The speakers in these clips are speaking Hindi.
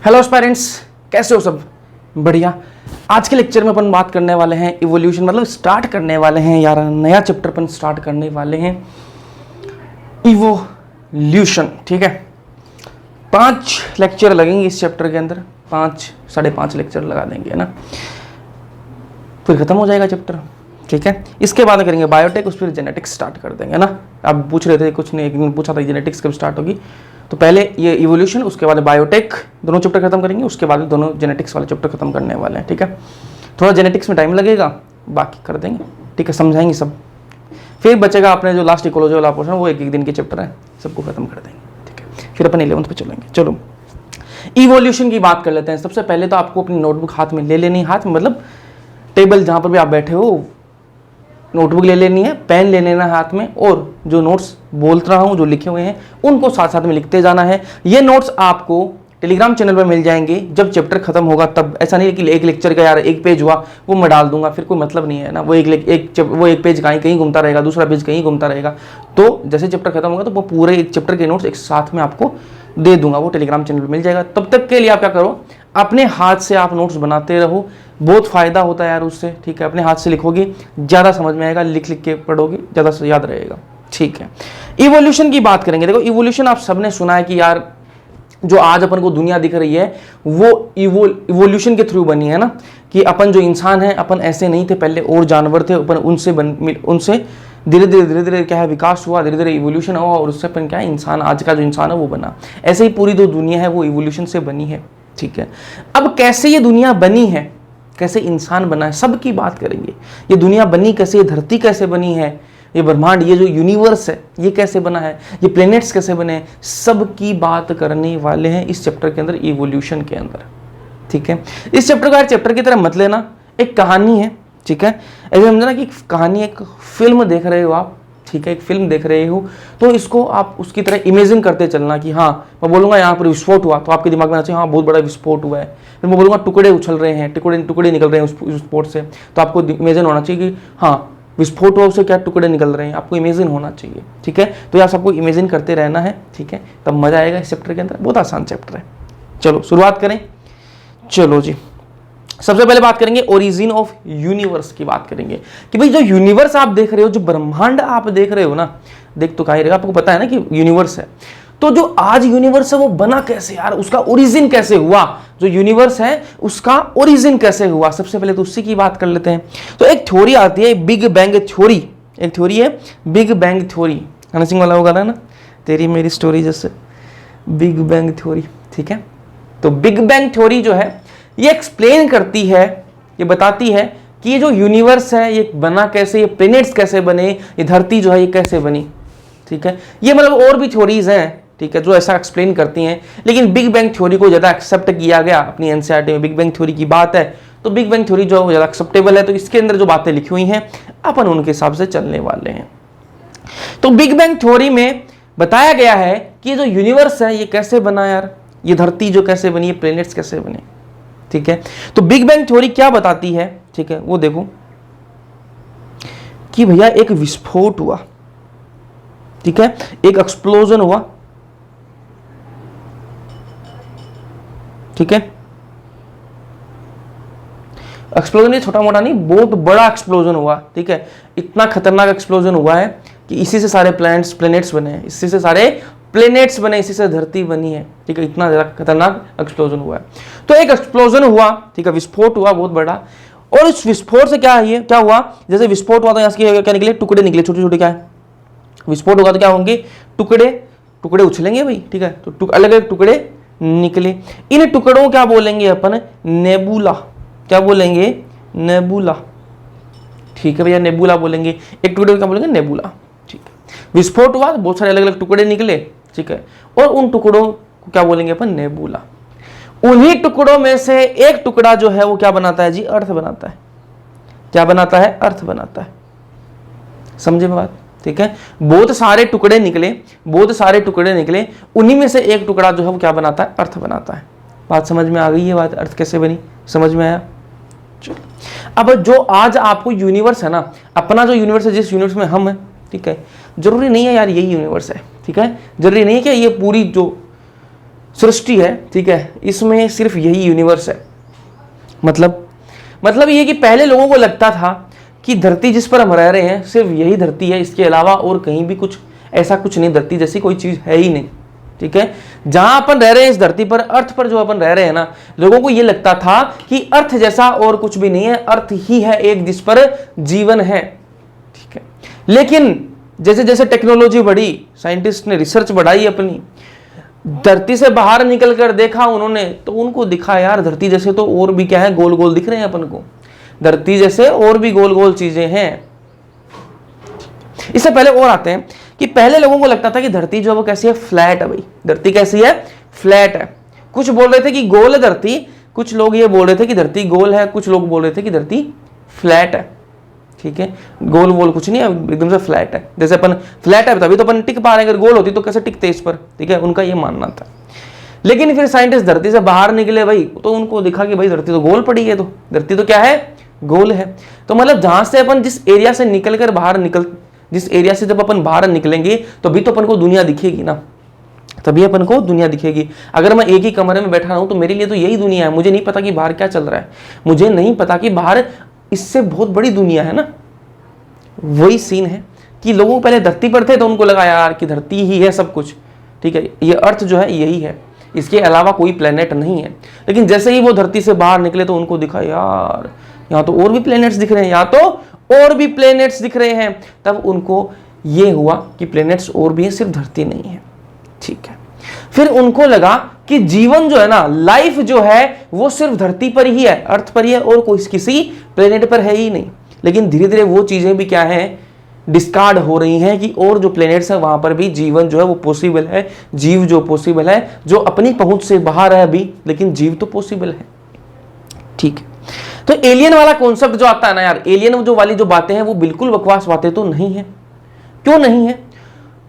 हेलो पेरेंट्स, कैसे हो सब? बढ़िया। आज के लेक्चर में अपन बात करने वाले हैं इवोल्यूशन, मतलब स्टार्ट करने वाले हैं यार, नया चैप्टर अपन स्टार्ट करने वाले हैं इवोल्यूशन। ठीक है, 5 लेक्चर लगेंगे इस चैप्टर के अंदर, 5-5.5 लेक्चर लगा देंगे, है ना, फिर खत्म हो जाएगा चैप्टर। ठीक है, इसके बाद करेंगे बायोटेक, उस फिर जेनेटिक्स स्टार्ट कर देंगे ना। आप पूछ रहे थे, कुछ नहीं, एक दिन पूछा था जेनेटिक्स कब स्टार्ट होगी, तो पहले ये इवोल्यूशन, उसके बाद बायोटेक, दोनों चैप्टर खत्म करेंगे, उसके बाद दोनों जेनेटिक्स वाले चैप्टर खत्म करने वाले हैं। ठीक है, थोड़ा जेनेटिक्स में टाइम लगेगा, बाकी कर देंगे। ठीक है, समझाएंगे सब। फिर बचेगा अपने जो लास्ट इकोलॉजी वाला पोर्शन, वो एक दिन के चैप्टर है, सबको खत्म कर देंगे। ठीक है, फिर अपन 11th पे चलेंगे। चलो इवोल्यूशन की बात कर लेते हैं। सबसे पहले तो आपको अपनी नोटबुक हाथ में ले लेनी है, हाथ में मतलब टेबल जहाँ पर भी आप बैठे हो, नोटबुक ले लेनी है, पेन ले लेना है हाथ में, और जो नोट्स बोल रहा हूँ, जो लिखे हुए हैं, उनको साथ साथ में लिखते जाना है। ये नोट्स आपको टेलीग्राम चैनल पर मिल जाएंगे जब चैप्टर खत्म होगा तब। ऐसा नहीं है कि एक लेक्चर का यार एक पेज हुआ वो मैं डाल दूंगा, फिर कोई मतलब नहीं है ना। वो एक पेज कहीं घूमता रहेगा, दूसरा पेज कहीं घूमता रहेगा। तो जैसे चैप्टर खत्म होगा तो वो पूरे एक चैप्टर के नोट्स एक साथ में आपको दे दूंगा, वो टेलीग्राम चैनल पर मिल जाएगा। तब तक के लिए आप क्या करो, अपने हाथ से आप नोट्स बनाते रहो, बहुत फायदा होता है यार उससे। ठीक है, अपने हाथ से लिखोगे ज़्यादा समझ में आएगा, लिख लिख के पढ़ोगे ज़्यादा याद रहेगा। ठीक है, इवोल्यूशन की बात करेंगे। देखो इवोल्यूशन आप सबने सुना है कि यार जो आज अपन को दुनिया दिख रही है वो इवोल्यूशन के थ्रू बनी है ना, कि अपन जो इंसान है, अपन ऐसे नहीं थे पहले, और जानवर थे, अपन उनसे धीरे धीरे क्या है विकास हुआ, धीरे धीरे इवोल्यूशन हुआ, और उससे अपन क्या है इंसान, आज का जो इंसान है वो बना। ऐसे ही पूरी जो दुनिया है वो इवोल्यूशन से बनी है। ठीक है, अब कैसे ये दुनिया बनी है, कैसे इंसान बना है, सबकी बात करेंगे। ये दुनिया बनी कैसे, ये धरती कैसे बनी है, ये ब्रह्मांड, ये जो यूनिवर्स है ये कैसे बना है, ये प्लैनेट्स कैसे बने, सब की बात करने वाले हैं इस चैप्टर के अंदर, इवोल्यूशन के अंदर। ठीक है, इस चैप्टर को यार चैप्टर की तरह मत लेना, एक कहानी है। ठीक है, ऐसे समझना कि कहानी, एक फिल्म देख रहे हो आप। ठीक है, एक फिल्म देख रहे हो तो इसको आप उसकी तरह इमेजिन करते चलना कि हाँ, मैं बोलूँगा यहाँ पर विस्फोट हुआ तो आपके दिमाग में आना चाहिए हाँ बहुत बड़ा विस्फोट हुआ है। फिर मैं बोलूँगा टुकड़े उछल रहे हैं, टुकड़े निकल रहे हैं उस विस्फोट से, तो आपको इमेजिन होना चाहिए कि हाँ विस्फोट हुआ, उससे क्या टुकड़े निकल रहे हैं, आपको इमेजिन होना चाहिए। ठीक है, तो यार सबको इमेजिन करते रहना है। ठीक है, तब मजा आएगा इस चैप्टर के अंदर, बहुत आसान चैप्टर है। चलो शुरुआत करें। चलो जी, सबसे पहले बात करेंगे ओरिजिन ऑफ यूनिवर्स की बात करेंगे, कि भाई जो यूनिवर्स आप देख रहे हो, जो ब्रह्मांड आप देख रहे हो ना, देख तो कहीं रहेगा, आपको पता है ना कि यूनिवर्स है, तो जो आज यूनिवर्स है वो बना कैसे यार, उसका ओरिजिन कैसे हुआ, जो यूनिवर्स है उसका ओरिजिन कैसे हुआ, सबसे पहले तो उसी की बात कर लेते हैं। तो एक थ्योरी आती है बिग बैंग थ्योरी, एक थ्योरी है big bang theory, Honey Singh वाला होगा ना, तेरी मेरी स्टोरी जैसे, बिग बैंग थ्योरी। ठीक है, तो बिग बैंग थ्योरी जो है ये एक्सप्लेन करती है, ये बताती है कि ये जो यूनिवर्स है ये बना कैसे, ये प्लैनेट्स कैसे बने, ये धरती जो है ये कैसे बनी। ठीक है, ये मतलब और भी थ्योरीज हैं, ठीक है, जो ऐसा एक्सप्लेन करती हैं, लेकिन बिग बैंग थ्योरी को ज़्यादा एक्सेप्ट किया गया अपनी एनसीईआरटी में। बिग बैंग थ्योरी की बात है तो बिग बैंग थ्योरी जो है ज़्यादा एक्सेप्टेबल है, तो इसके अंदर जो बातें लिखी हुई हैं अपन उनके हिसाब से चलने वाले हैं। तो बिग बैंग थ्योरी में बताया गया है कि ये जो यूनिवर्स है ये कैसे बना यार, ये धरती जो कैसे बनी, ये प्लैनेट्स कैसे बने। ठीक है, तो बिग बैंग थ्योरी क्या बताती है, ठीक है, वो देखो कि भैया एक विस्फोट हुआ। ठीक है, एक एक्सप्लोजन हुआ। ठीक है, एक्सप्लोजन ये छोटा मोटा नहीं, बहुत बड़ा एक्सप्लोजन हुआ। ठीक है, इतना खतरनाक एक्सप्लोजन हुआ है कि इसी से सारे प्लैनेट्स बने हैं, इसी से सारे प्लैनेट्स बने, इसी से धरती बनी है। ठीक है, इतना ज्यादा खतरनाक एक्सप्लोजन हुआ है। तो एक एक्सप्लोजन हुआ, ठीक है, विस्फोट हुआ बहुत बड़ा, और इस विस्फोट से क्या हुआ, जैसे विस्फोट हुआ तो यहाँ से क्या निकले, टुकड़े निकले, छोटे छोटे। क्या है, विस्फोट होगा तो क्या होंगे, टुकड़े उछलेंगे भाई। ठीक है, तो अलग अलग टुकड़े निकले, इन टुकड़ों क्या बोलेंगे अपन, नेबुला। क्या बोलेंगे, नेबुला। ठीक है भैया, नेबुला बोलेंगे, एक टुकड़े को क्या बोलेंगे, नेबुला। ठीक है, विस्फोट हुआ तो बहुत सारे अलग अलग टुकड़े निकले। ठीक है, और उन टुकड़ों को क्या बोलेंगे अपन, नेबुला। उन्हीं टुकड़ों में से एक टुकड़ा जो है वो क्या बनाता है जी, अर्थ बनाता है। क्या बनाता है, अर्थ बनाता है। समझे बात। ठीक है, बहुत सारे टुकड़े निकले, उन्हीं में से एक टुकड़ा जो है वो क्या बनाता है, अर्थ बनाता है। बात समझ में आ गई है, बात अर्थ कैसे बनी समझ में आया। चलो, अब जो आज आपको यूनिवर्स है ना, अपना जो यूनिवर्स है, जिस यूनिवर्स में हम हैं, ठीक है, जरूरी नहीं है यार यही यूनिवर्स है। ठीक है, जरूरी नहीं है कि ये पूरी जो सृष्टि है, ठीक है, इसमें सिर्फ यही यूनिवर्स है। मतलब ये कि पहले लोगों को लगता था कि धरती जिस पर हम रह रहे हैं सिर्फ यही धरती है, इसके अलावा और कहीं भी कुछ ऐसा कुछ नहीं, धरती जैसी कोई चीज है ही नहीं, ठीक है। जहां अपन रह रहे हैं इस धरती पर, अर्थ पर जो अपन रह रहे हैं ना, लोगों को यह लगता था कि अर्थ जैसा और कुछ भी नहीं है, अर्थ ही है एक जिस पर जीवन है, ठीक है। लेकिन जैसे जैसे टेक्नोलॉजी बढ़ी, साइंटिस्ट ने रिसर्च बढ़ाई अपनी, धरती से बाहर निकल कर देखा उन्होंने, तो उनको दिखा यार धरती जैसे तो और भी क्या है, गोल गोल दिख रहे हैं अपन को, धरती जैसे और भी गोल गोल चीजें हैं। इससे पहले और आते हैं कि पहले लोगों को लगता था कि धरती जो है वो कैसी है, फ्लैट है। भाई धरती कैसी है, फ्लैट है। कुछ बोल रहे थे कि गोल है धरती, कुछ लोग ये बोल रहे थे कि धरती गोल है, कुछ लोग बोल रहे थे कि धरती फ्लैट है, ठीक है। गोल वोल कुछ नहीं है, एकदम से फ्लैट है। जैसे अपन फ्लैट है तभी तो अपन टिक पा रहे हैं, अगर गोल होती तो कैसे टिकते इस पर, ठीक है, उनका ये मानना था। लेकिन फिर साइंटिस्ट धरती से बाहर निकले भाई, तो उनको दिखा कि भाई धरती तो गोल पड़ी है, तो धरती तो क्या है, गोल है। तो मतलब जहां से अपन जिस एरिया से निकल कर बाहर जिस एरिया से जब अपन बाहर निकलेंगे तो भी तो अपन को दुनिया दिखेगी ना, तभी अपन को दुनिया दिखेगी। अगर मैं एक ही कमरे में बैठा हूं तो मेरे लिए तो यही दुनिया है, मुझे नहीं पता कि बाहर क्या चल रहा है, मुझे नहीं पता कि बाहर इससे बहुत बड़ी दुनिया है ना। वही सीन है कि लोगों पहले धरती पर थे तो उनको लगा यार कि धरती ही है सब कुछ, ठीक है, ये अर्थ जो है यही है, इसके अलावा कोई प्लेनेट नहीं है। लेकिन जैसे ही वो धरती से बाहर निकले तो उनको दिखा यार यहाँ तो और भी प्लेनेट्स दिख रहे हैं, यहाँ तो और भी प्लेनेट्स दिख रहे हैं। तब उनको ये हुआ कि प्लेनेट्स और भी हैं, सिर्फ धरती नहीं है, ठीक है। फिर उनको लगा कि जीवन जो है ना, लाइफ जो है वो सिर्फ धरती पर ही है, अर्थ पर ही है, और कोई किसी प्लेनेट पर है ही नहीं। लेकिन धीरे धीरे वो चीजें भी क्या है, डिस्कार्ड हो रही हैं कि और जो प्लेनेट्स है वहां पर भी जीवन जो है वो पॉसिबल है, जीव जो पॉसिबल है, जो अपनी पहुंच से बाहर है अभी, लेकिन जीव तो पॉसिबल है, ठीक है। तो एलियन वाला कॉन्सेप्ट जो आता है ना यार, एलियन जो वाली जो बातें हैं वो बिल्कुल बकवास बातें तो नहीं है। क्यों नहीं है?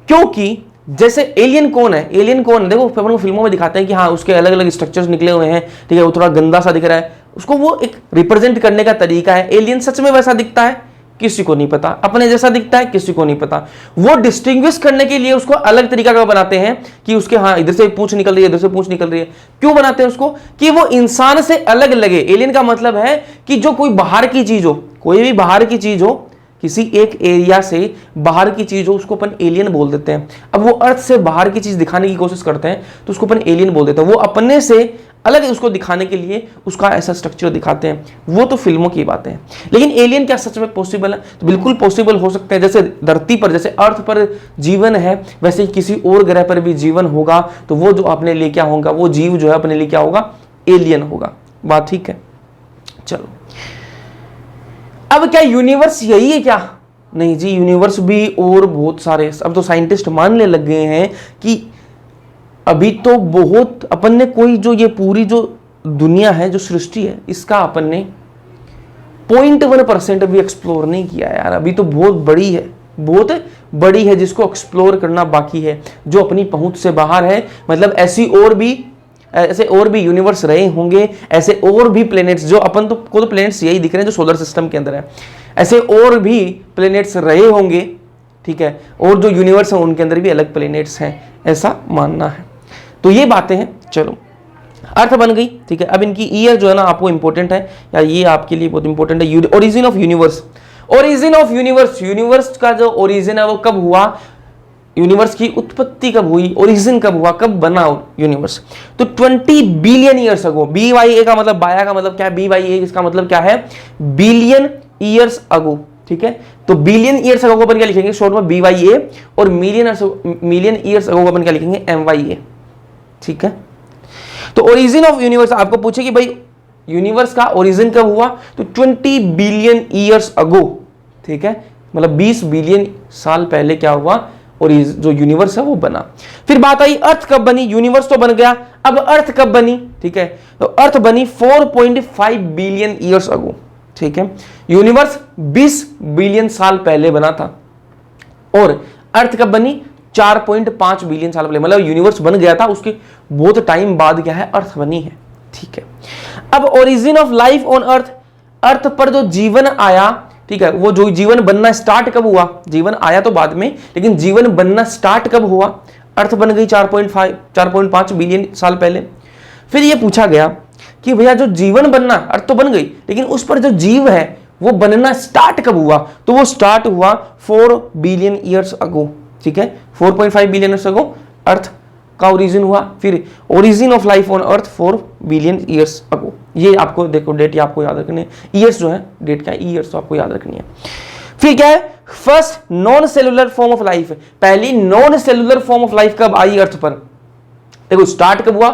क्योंकि जैसे एलियन कौन है, एलियन कौन है, देखो अपन को फिल्मों में दिखाते हैं कि हाँ उसके अलग अलग स्ट्रक्चर्स निकले हुए हैं, ठीक है, वो थोड़ा गंदा सा दिख रहा है, उसको वो एक रिप्रेजेंट करने का तरीका है। एलियन सच में वैसा दिखता है किसी को नहीं पता, अपने जैसा दिखता है किसी को नहीं पता। वो डिस्टिंग्विश करने के लिए उसको अलग तरीका का बनाते हैं कि उसके हाँ इधर से पूंछ निकल रही है, इधर से पूंछ निकल रही है। क्यों बनाते हैं उसको? कि वो इंसान से अलग लगे। एलियन का मतलब है कि जो कोई बाहर की चीज हो, कोई भी बाहर की चीज हो, किसी एक एरिया से बाहर की चीज हो, उसको अपन एलियन बोल देते हैं। अब वो अर्थ से बाहर की चीज दिखाने की कोशिश करते हैं तो उसको अपन एलियन बोल देते हैं। वो अपने से अलग उसको दिखाने के लिए उसका ऐसा स्ट्रक्चर दिखाते हैं। वो तो फिल्मों की बातें हैं। लेकिन एलियन क्या सच में पॉसिबल है? तो बिल्कुल पॉसिबल हो सकते हैं। जैसे धरती पर, जैसे अर्थ पर जीवन है, वैसे ही किसी और ग्रह पर भी जीवन होगा, तो वो जो अपने लिए क्या होगा, वो जीव जो है अपने लिए क्या होगा, एलियन होगा। बात ठीक है? चलो, अब क्या यूनिवर्स यही है क्या? नहीं जी, यूनिवर्स भी और बहुत सारे। अब तो साइंटिस्ट मानने लग गए हैं कि अभी तो बहुत अपन ने कोई जो ये पूरी जो दुनिया है, जो सृष्टि है, इसका अपन ने 0.1% भी एक्सप्लोर नहीं किया यार। अभी तो बहुत बड़ी है, बहुत बड़ी है, जिसको एक्सप्लोर करना बाकी है, जो अपनी पहुंच से बाहर है। मतलब ऐसे और भी यूनिवर्स रहे होंगे, ऐसे और भी प्लैनेट्स, जो अपन तो को तो प्लैनेट्स यही दिख रहे हैं जो सोलर सिस्टम के अंदर है, ऐसे और भी प्लैनेट्स रहे होंगे, ठीक है, और जो यूनिवर्स है उनके अंदर भी अलग प्लैनेट्स हैं, ऐसा मानना है। तो ये बातें हैं। चलो, अर्थ बन गई, ठीक है। अब इनकी ईयर जो है ना आपको इंपॉर्टेंट है, या ये आपके लिए बहुत इंपॉर्टेंट है। Origin of universe, origin of universe, universe का जो ओरिजिन है वो कब हुआ, यूनिवर्स की उत्पत्ति कब हुई, ओरिजिन कब हुआ, कब बना यूनिवर्स? तो 20 बिलियन ईयर्स अगो। BYA का मतलब, बाया का मतलब क्या है, BYA इसका मतलब क्या है, बिलियन ईयर्स अगो, ठीक है। तो बिलियन ईयर्स अगो को अपन क्या लिखेंगे शॉर्ट में, BYA, और मिलियन ईयर्स अगो को अपन क्या लिखेंगे, MYA, ठीक है। तो ओरिजिन ऑफ यूनिवर्स आपको पूछे कि भाई यूनिवर्स का ओरिजिन कब हुआ, तो 20 बिलियन ईयर्स अगो, ठीक है, मतलब 20 बिलियन साल पहले क्या हुआ, और जो यूनिवर्स है वो बना। फिर बात आई अर्थ कब बनी, यूनिवर्स तो बन गया, अब अर्थ कब बनी, ठीक है। तो अर्थ बनी 4.5 बिलियन ईयर्स अगो, ठीक है। यूनिवर्स 20 बिलियन साल पहले बना था, और अर्थ कब बनी, 4.5 बिलियन साल पहले। मतलब यूनिवर्स बन गया था, उसके बहुत टाइम बाद क्या है, अर्थ बनी है, ठीक है। अब origin of life on earth, earth पर जो जीवन आया, ठीक है, वो जो जीवन बनना स्टार्ट कब हुआ, जीवन आया तो बाद में, लेकिन जीवन बनना स्टार्ट कब हुआ, अर्थ बन गई 4.5 बिलियन साल पहले। फिर ये पूछा गया कि भैया जो जीवन बनना, अर्थ तो बन गई, लेकिन उस पर जो जीव है वो बनना स्टार्ट कब हुआ? तो वो स्टार्ट हुआ 4 बिलियन ईयर्स अगो। ठीक है, 4.5 बिलियन ईयर्स अगो अर्थ का ओरिजिन हुआ। फिर origin of life on earth 4 billion years ago. ये आपको देखो डेट, ये आपको याद रखनी है। ईयर्स जो है डेट का ईयर्स तो आपको याद रखनी है। फिर क्या है? First non cellular form of life, पहली non cellular form of life कब आई अर्थ पर? देखो स्टार्ट कब हुआ?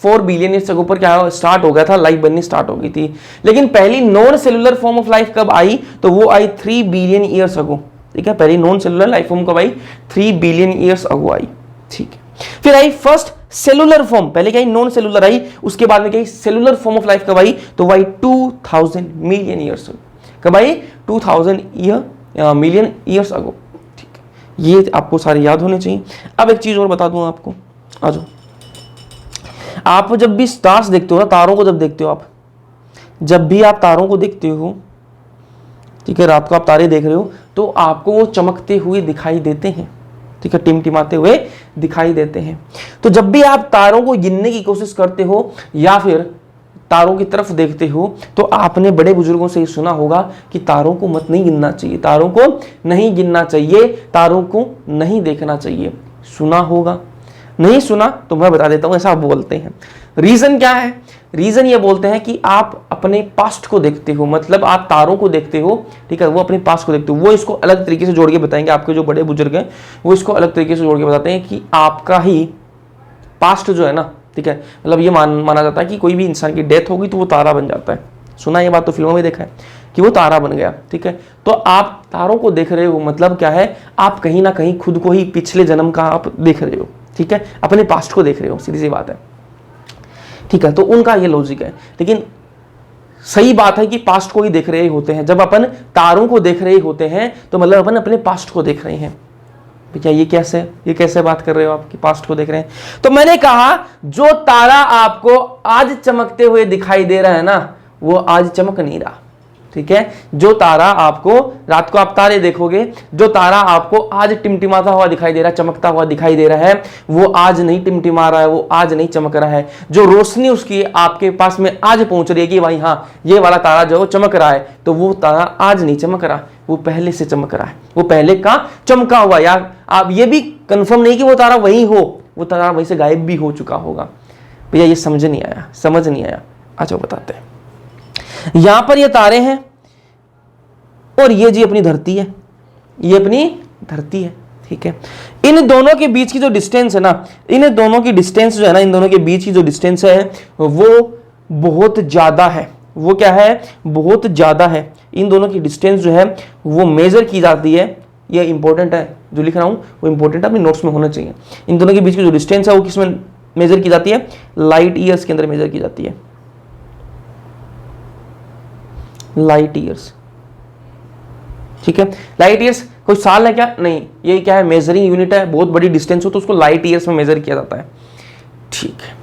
4 बिलियन ईयर्स अगो पर क्या स्टार्ट हो गया था, लाइफ बननी स्टार्ट हो गई थी। लेकिन पहली non cellular form of life कब आई? तो वो आई 3 बिलियन ईयर्स अगो। ठीक है, पहली नॉन सेलुलर लाइफ फॉर्म कब आई? 3 बिलियन ईयर्स अगो आई। ठीक है, फिर आई फर्स्ट सेलुलर फॉर्म, पहले क्या आई? नॉन सेलुलर आई, उसके बाद में क्या आई? सेलुलर फॉर्म ऑफ लाइफ कब आई? तो वो आई 2000 मिलियन ईयर्स। कब आई? 2000 मिलियन ईयर्स अगो। ठीक है, ये आपको सारे याद होने चाहिए। अब एक चीज और बता दूं आपको, आ जाओ। आप जब भी स्टार्स देखते हो ना, तारों को जब देखते हो आप, जब भी आप तारों को देखते हो, ठीक है, रात को आप तारे देख रहे हो तो आपको वो चमकते हुए दिखाई देते हैं। ठीक है, टिमटिमाते हुए दिखाई देते हैं। तो जब भी आप तारों को गिनने की कोशिश करते हो या फिर तारों की तरफ देखते हो तो आपने बड़े बुजुर्गों से सुना होगा कि तारों को मत नहीं गिनना चाहिए, तारों को नहीं गिनना चाहिए, तारों को नहीं देखना चाहिए। सुना होगा? नहीं सुना तो मैं बता देता हूं, ऐसा आप बोलते हैं। रीजन क्या है? रीजन ये बोलते हैं कि आप अपने पास्ट को देखते हो, मतलब आप तारों को देखते हो। ठीक है, वो अपने पास्ट को देखते हो। वो इसको अलग तरीके से जोड़ के बताएंगे, आपके जो बड़े बुजुर्ग हैं वो इसको अलग तरीके से जोड़ के बताते हैं कि आपका ही पास्ट जो है ना, ठीक है, मतलब ये माना जाता है कि कोई भी इंसान की डेथ होगी तो वो तारा बन जाता है। सुना ये बात तो फिल्मों में देखा है कि वो तारा बन गया। ठीक है, तो आप तारों को देख रहे हो, मतलब क्या है? आप कहीं ना कहीं खुद को ही पिछले जन्म का आप देख रहे हो। ठीक है, अपने पास्ट को देख रहे हो, सीधी सी बात है। ठीक है, तो उनका ये लॉजिक है। लेकिन सही बात है कि पास्ट को ही देख रहे होते हैं। जब अपन तारों को देख रहे होते हैं तो मतलब अपन अपने पास्ट को देख रहे हैं। भैया ये कैसे बात कर रहे हो आप कि पास्ट को देख रहे हैं? तो मैंने कहा जो तारा आपको आज चमकते हुए दिखाई दे रहा है ना, वो आज चमक नहीं रहा। ठीक है, जो तारा आपको, रात को आप तारे देखोगे, जो तारा आपको आज टिमटिमाता हुआ दिखाई दे रहा है, चमकता हुआ दिखाई दे रहा है, वो आज नहीं टिमटिमा रहा है, वो आज नहीं चमक रहा है। जो रोशनी उसकी आपके पास में आज पहुंच रही है कि भाई हाँ ये वाला तारा जो चमक रहा है, तो वो तारा आज नहीं चमक रहा, वो पहले से चमक रहा है, वो पहले का चमका हुआ। यार आप ये भी कंफर्म नहीं कि वो तारा वही हो, वो तारा वहीं से गायब भी हो चुका होगा। भैया ये समझ नहीं आया। अच्छा बताते हैं। यहां पर ये तारे हैं और ये जी अपनी धरती है, ये अपनी धरती है। ठीक है, इन दोनों के बीच की जो डिस्टेंस है ना, इन दोनों की डिस्टेंस जो है ना, इन दोनों के बीच की जो डिस्टेंस है वो बहुत ज्यादा है। वो क्या है? बहुत ज्यादा है। इन दोनों की डिस्टेंस जो है वो मेजर की जाती है। ये इंपॉर्टेंट है, जो लिख रहा हूं वो इंपॉर्टेंट है, अपने नोट्स में होना चाहिए। इन दोनों के बीच की जो डिस्टेंस है वो किसमें मेजर की जाती है? लाइट ईयर्स के अंदर मेजर की जाती है। Light years. ठीक है, लाइट ईयर्स कोई साल है क्या? नहीं, ये क्या है? मेजरिंग यूनिट है। बहुत बड़ी डिस्टेंस हो तो उसको लाइट ईयर्स में मेजर किया जाता है। ठीक है,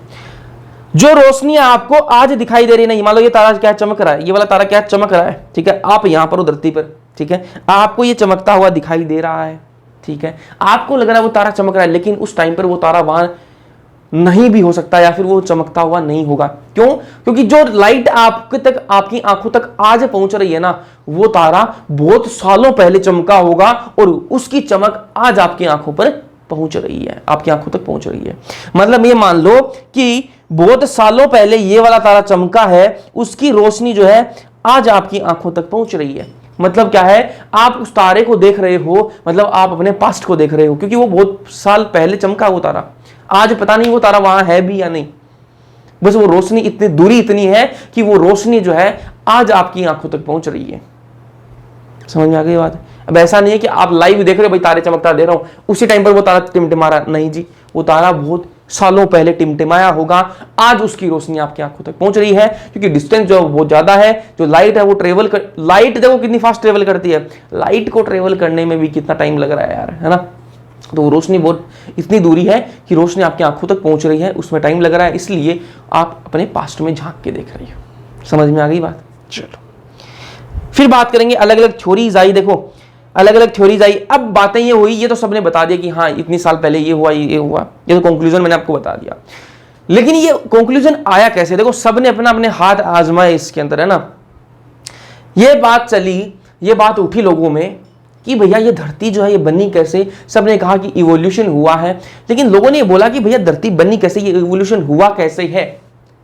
जो रोशनी आपको आज दिखाई दे रही है, मान लो ये तारा क्या चमक रहा है, ये वाला तारा क्या चमक रहा है। ठीक है, आप यहां पर हो धरती पर, ठीक है, आपको ये चमकता हुआ दिखाई दे रहा है। ठीक है, आपको लग रहा है वो तारा चमक रहा है, लेकिन उस टाइम पर वो तारा वहां नहीं भी हो सकता या फिर वो चमकता हुआ नहीं होगा। क्यों? क्योंकि जो लाइट आपके तक, आपकी आंखों तक आज पहुंच रही है ना, वो तारा बहुत सालों पहले चमका होगा और उसकी चमक आज आपकी आंखों पर पहुंच रही है, आपकी आंखों तक पहुंच रही है। मतलब ये मान लो कि बहुत सालों पहले ये वाला तारा चमका है, उसकी रोशनी जो है आज आपकी आंखों तक पहुंच रही है। मतलब क्या है? आप उस तारे को देख रहे हो, मतलब आप अपने पास्ट को देख रहे हो, क्योंकि वो बहुत साल पहले चमका वो तारा। आज पता नहीं वो तारा वहां है भी या नहीं, बस वो रोशनी इतनी दूरी इतनी है कि वो रोशनी जो है आज आपकी आंखों तक पहुंच रही है। समझ में आ गई बात? अब ऐसा नहीं है कि आप लाइव देख रहे हो, भाई तारे चमकता दे रहा हूं, उसी टाइम पर वो तारा टिमटिमा रहा। नहीं जी, वो तारा बहुत सालों पहले टिमटिमाया होगा, आज उसकी रोशनी आपकी आंखों तक पहुंच रही है, क्योंकि डिस्टेंस जो बहुत ज्यादा है। जो लाइट है वो लाइट देखो कितनी फास्ट ट्रेवल करती है, लाइट को ट्रेवल करने में भी कितना टाइम लग रहा है यार, है ना। तो वो रोशनी बहुत इतनी दूरी है कि रोशनी आपकी आंखों तक पहुंच रही है, उसमें टाइम लग रहा है, इसलिए आप अपने पास्ट में झांक के देख रही हो। समझ में आ गई बात? चलो फिर बात करेंगे अलग अलग थ्योरीज आई। देखो अलग अलग थ्योरीज आई, अब बातें ये हुई, ये तो सबने बता दिया कि हाँ इतनी साल पहले ये हुआ, ये हुआ, ये तो कंक्लूजन मैंने आपको बता दिया। लेकिन ये कंक्लूजन आया कैसे? देखो सबने अपना अपने हाथ आजमाए इसके अंदर, है ना। ये बात चली, ये बात उठी लोगों में कि भैया ये धरती जो है ये बनी कैसे? सबने कहा कि इवोल्यूशन हुआ है, लेकिन लोगों ने ये बोला कि भैया धरती बनी कैसे, ये इवोल्यूशन हुआ कैसे है,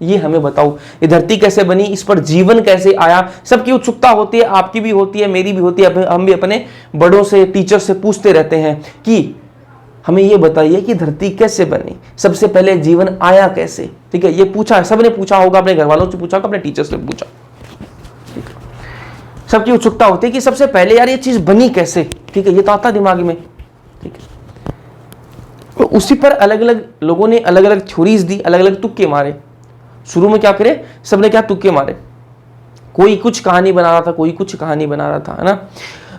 ये हमें बताओ। ये धरती कैसे बनी, इस पर जीवन कैसे आया? सबकी उत्सुकता होती है, आपकी भी होती है, मेरी भी होती है। हम भी अपने बड़ों से, टीचर से पूछते रहते हैं कि हमें ये बताइए कि धरती कैसे बनी, सबसे पहले जीवन आया कैसे? ठीक है, ये पूछा, सबने पूछा होगा, अपने घर वालों से पूछा होगा, अपने टीचर से पूछा। सबकी उत्सुकता होती है कि सबसे पहले यार ये चीज बनी कैसे, ठीक है, ये तो आता दिमाग में, ठीक है। तो उसी पर अलग अलग लोगों ने अलग अलग थ्योरीज दी, अलग अलग तुक्के मारे। शुरू में क्या करे, सबने क्या तुक्के मारे, कोई कुछ कहानी बना रहा था, कोई कुछ कहानी बना रहा था, है ना।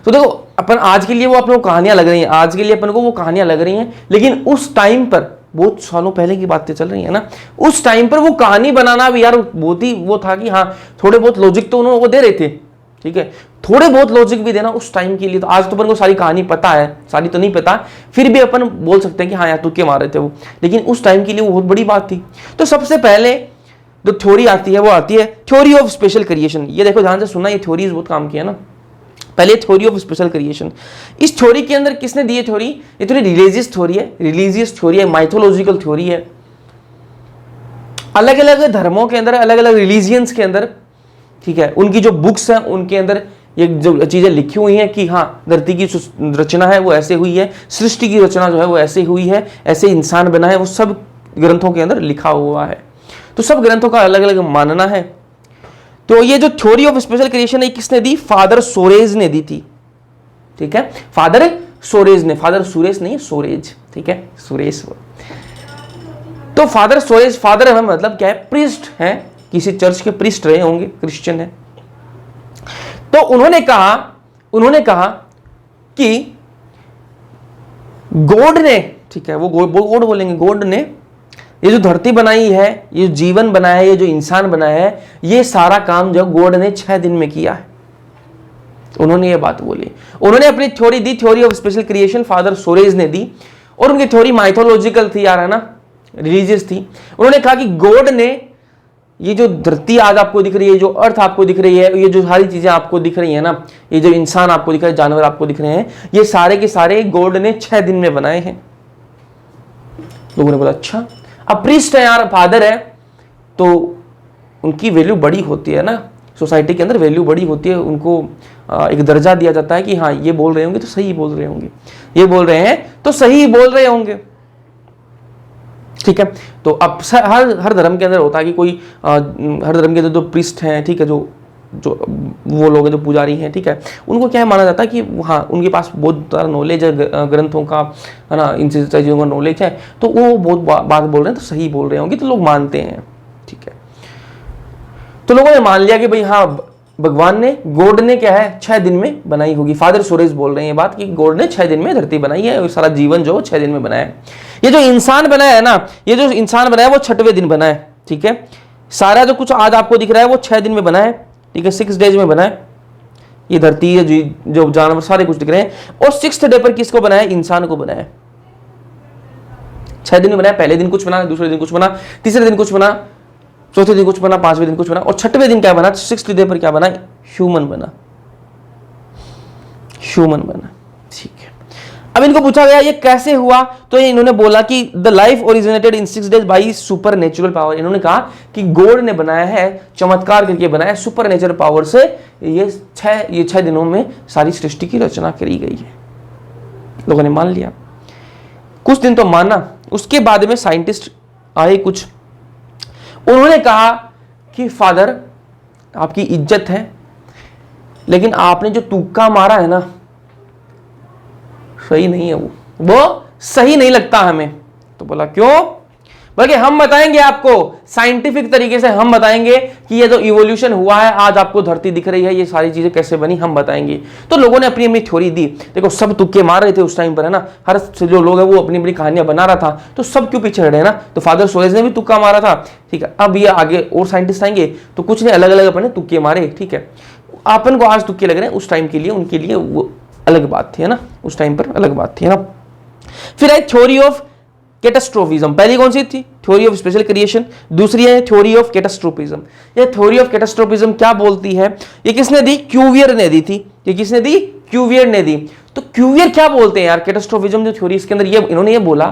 तो देखो अपन आज के लिए वो अपने को कहानियां लग रही हैं, आज के लिए अपन को वो कहानियां लग रही हैं, लेकिन उस टाइम पर, बहुत सालों पहले की बातें चल रही है ना, उस टाइम पर वो कहानी बनाना भी यार बहुत ही वो था कि हाँ थोड़े बहुत लॉजिक तो उन्होंने वो दे रहे थे, ठीक है, थोड़े बहुत लॉजिक भी देना उस टाइम के लिए। तो आज तो अपन को सारी कहानी पता है, सारी तो नहीं पता, फिर भी अपन बोल सकते हैं कि हाँ यार तुक्के मारे थे वो, लेकिन उस टाइम के लिए वो बहुत बड़ी बात थी। तो सबसे पहले जो थ्योरी आती है वो आती है थ्योरी ऑफ स्पेशल क्रिएशन। ये देखो ध्यान से सुनना, ये थ्योरीज बहुत काम की है ना। पहले थ्योरी ऑफ स्पेशल क्रिएशन, इस थ्योरी के अंदर किसने दी है थ्योरी? ये थोड़ी रिलीजियस थ्योरी है, रिलीजियस थ्योरी है, माइथोलॉजिकल थ्योरी है। अलग अलग धर्मों के अंदर, अलग अलग रिलीजियंस के अंदर, ठीक है, उनकी जो बुक्स हैं उनके अंदर ये जो चीजें लिखी हुई हैं कि हाँ धरती की रचना है वो ऐसे हुई है, सृष्टि की रचना जो है वो ऐसे हुई है, ऐसे इंसान बना है, वो सब ग्रंथों के अंदर लिखा हुआ है। तो सब ग्रंथों का अलग अलग मानना है। तो ये जो थ्योरी ऑफ स्पेशल क्रिएशन है किसने दी? फादर सोरेज ने दी थी, ठीक है, फादर सोरेज ने, फादर सुरेश नहीं, सोरेज, ठीक है, सुरेश। तो फादर सोरेज, फादर है मतलब क्या है? प्रीस्ट है, किसी चर्च के प्रीस्ट रहे होंगे, क्रिश्चियन है। तो उन्होंने कहा कि गॉड ने, ठीक है, वो गॉड बोलेंगे, गॉड ने ये जो धरती बनाई है, ये जीवन बनाया है, ये जो इंसान बनाया है, ये सारा काम जो गॉड ने 6 दिन में किया है। उन्होंने ये बात बोली, उन्होंने अपनी theory the, theory of special creation father sores ने दी। और उनकी थ्योरी माइथोलॉजिकल थी यार, है ना, रिलीजियस थी। उन्होंने कहा कि गॉड ने ये जो धरती आज आपको दिख रही है, जो अर्थ आपको दिख रही है, ये जो सारी चीजें आपको दिख रही है ना, ये जो इंसान आपको दिख रहा है, जानवर आपको दिख रहे हैं, ये सारे के सारे गॉड ने 6 दिन में बनाए हैं। लोगों ने बोला अच्छा, अब प्रीस्ट है यार, फादर है, तो उनकी वैल्यू बड़ी होती है ना, सोसाइटी के अंदर वैल्यू बड़ी होती है, उनको एक दर्जा दिया जाता है कि हाँ ये बोल रहे होंगे तो सही बोल रहे होंगे, ये बोल रहे हैं तो सही बोल रहे होंगे, ठीक है। तो अब हर धर्म के अंदर होता है कि कोई हर धर्म के अंदर जो प्रीस्ट हैं, ठीक है, जो वो लोग हैं जो पुजारी हैं, ठीक है, उनको क्या माना जाता है कि हाँ उनके पास बहुत सारा नॉलेज है ग्रंथों का, है ना, इन चीज़ों का नॉलेज है, तो वो बहुत बात बोल रहे हैं तो सही बोल रहे होंगे, तो लोग मानते हैं, ठीक है। तो लोगों ने मान लिया कि भाई हाँ भगवान ने, गॉड ने क्या है 6 दिन में बनाई होगी। फादर सोरेज बोल रहे हैं ये बात कि गॉड ने 6 दिन में धरती बनाई है, और सारा जीवन जो 6 दिन में बनाया है। ये जो इंसान बनाया है ना, ये जो इंसान बनाया है वो 6वें दिन बना है, ठीक है। सारा जो कुछ आज आपको दिख रहा है वो 6 दिन में बना है, ठीक है, 6 डेज में बना है। ये धरती है, जो जानवर सारे कुछ दिख रहे हैं। और 6th डे पर किसको बनाया? इंसान को बनाया। 6 दिन में बनाया, पहले दिन कुछ बना, दूसरे दिन कुछ बना, तीसरे दिन कुछ बना, चौथे दिन कुछ बना, 5वें दिन कुछ बना, और 6वें दिन क्या बना? 6th डे पर क्या बना? ह्यूमन बना, ह्यूमन बना, ठीक है। अब इनको पूछा गया ये कैसे हुआ, तो ये इन्होंने बोला कि the life originated in 6 days by super natural power. इन्होंने कहा कि गॉड ने बनाया है, चमत्कार करके बनाया, सुपर नेचुरल पावर से ये 6 दिनों में सारी सृष्टि की रचना करी गई है। लोगों ने मान लिया, कुछ दिन तो माना। उसके बाद में साइंटिस्ट आए कुछ, उन्होंने कहा कि फादर आपकी इज्जत है, लेकिन आपने जो तुक्का मारा है ना सही नहीं है, वो सही नहीं लगता हमें। तो बोला क्यों? बल्कि हम बताएंगे आपको साइंटिफिक तरीके से, हम बताएंगे कि ये जो इवोल्यूशन हुआ है, आज आपको धरती दिख रही है, ये सारी चीजें कैसे बनी, हम बताएंगे। तो लोगों ने अपनी अपनी थ्योरी दी। देखो सब तुक्के मार रहे थे उस टाइम पर, है ना, हर जो लोग है वो अपनी अपनी कहानियां बना रहा था, तो सब क्यों पीछे हटे, है ना। तो फादर सोरेज ने भी तुक्का मारा था, ठीक है। अब ये आगे और साइंटिस्ट आएंगे तो कुछ ने अलग अलग अपने तुक्के मारे, ठीक है। अपन को आज तुक्के लग रहे हैं, उस टाइम के लिए उनके लिए वो अलग बात थी, है ना, उस टाइम पर अलग बात थी, है ना। फिर है थ्योरी ऑफ कैटास्ट्रोफिज्म। पहली कौन सी थी? Theory of special creation. दूसरी है थ्योरी ऑफ कैटास्ट्रोफिज्म। ये थ्योरी ऑफ कैटास्ट्रोफिज्म क्या बोलती है? ये किसने दी? क्यूवियर ने दी थी। ये किसने दी? क्यूवियर ने दी। तो क्यूवियर क्या बोलते हैं यार? कैटास्ट्रोफिज्म जो थ्योरी, इसके अंदर ये इन्होंने ये बोला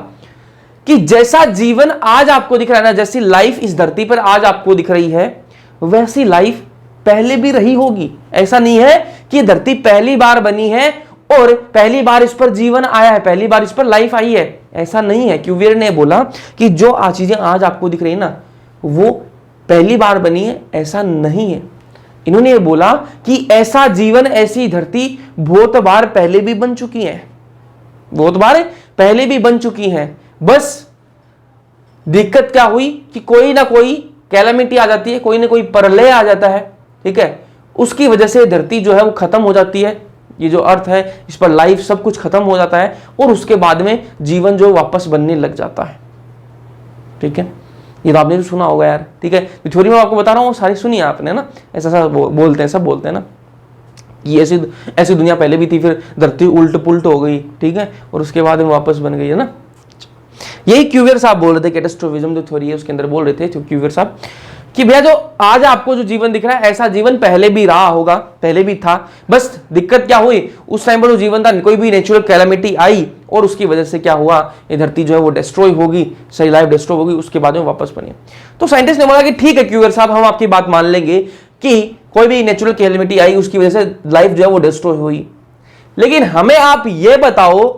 कि जैसा जीवन आज आपको दिख रहा है ना, जैसी लाइफ इस धरती पर आज आपको दिख रही है, वैसी लाइफ पहले भी रही होगी। ऐसा नहीं है कि धरती पहली बार बनी है और पहली बार इस पर जीवन आया है, पहली बार इस पर लाइफ आई है, ऐसा नहीं है। क्यूवियर ने बोला कि जो चीजें आज आपको दिख रही है ना, वो पहली बार बनी है, ऐसा नहीं है। इन्होंने ये बोला कि ऐसा जीवन, ऐसी धरती बहुत बार पहले भी बन चुकी है, बहुत बार पहले भी बन चुकी है। बस दिक्कत क्या हुई कि कोई ना कोई कैलामिटी आ जाती है, कोई ना कोई प्रलय आ जाता है, ठीक है, उसकी वजह से धरती जो है वो खत्म हो जाती है, ये जो अर्थ है इस पर लाइफ सब कुछ खत्म हो जाता है और उसके बाद में जीवन जो वापस बनने लग जाता है, ठीक है। ये तो आपने भी सुना होगा यार, ठीक है। तो थ्योरी में आपको बता रहा हूँ, सारी सुनी है आपने ना, ऐसा बोलते हैं, सब बोलते हैं ना कि ऐसी दुनिया पहले भी थी, फिर धरती उल्ट पुल्ट हो गई, ठीक है, और उसके बाद में वापस बन गई, है ना। यही क्यूवियर साहब बोल रहे थे, कैटास्ट्रोफिज्म जो थ्योरी है उसके अंदर बोल रहे थे क्यूवियर साहब कि भैया जो आज आपको जो जीवन दिख रहा है, ऐसा जीवन पहले भी रहा होगा, पहले भी था। बस दिक्कत क्या हुई, उस टाइम पर जो जीवन था, कोई भी नेचुरल कैलामिटी आई और उसकी वजह से क्या हुआ, ये धरती जो है वो डिस्ट्रॉय होगी, सही लाइफ डिस्ट्रॉय होगी, उसके बाद में वापस बनी। तो साइंटिस्ट ने बोला कि ठीक है क्यूवियर साहब, हम आपकी बात मान लेंगे कि कोई भी नेचुरल कैलामिटी आई, उसकी वजह से लाइफ जो है वो डिस्ट्रॉय हुई, लेकिन हमें आप ये बताओ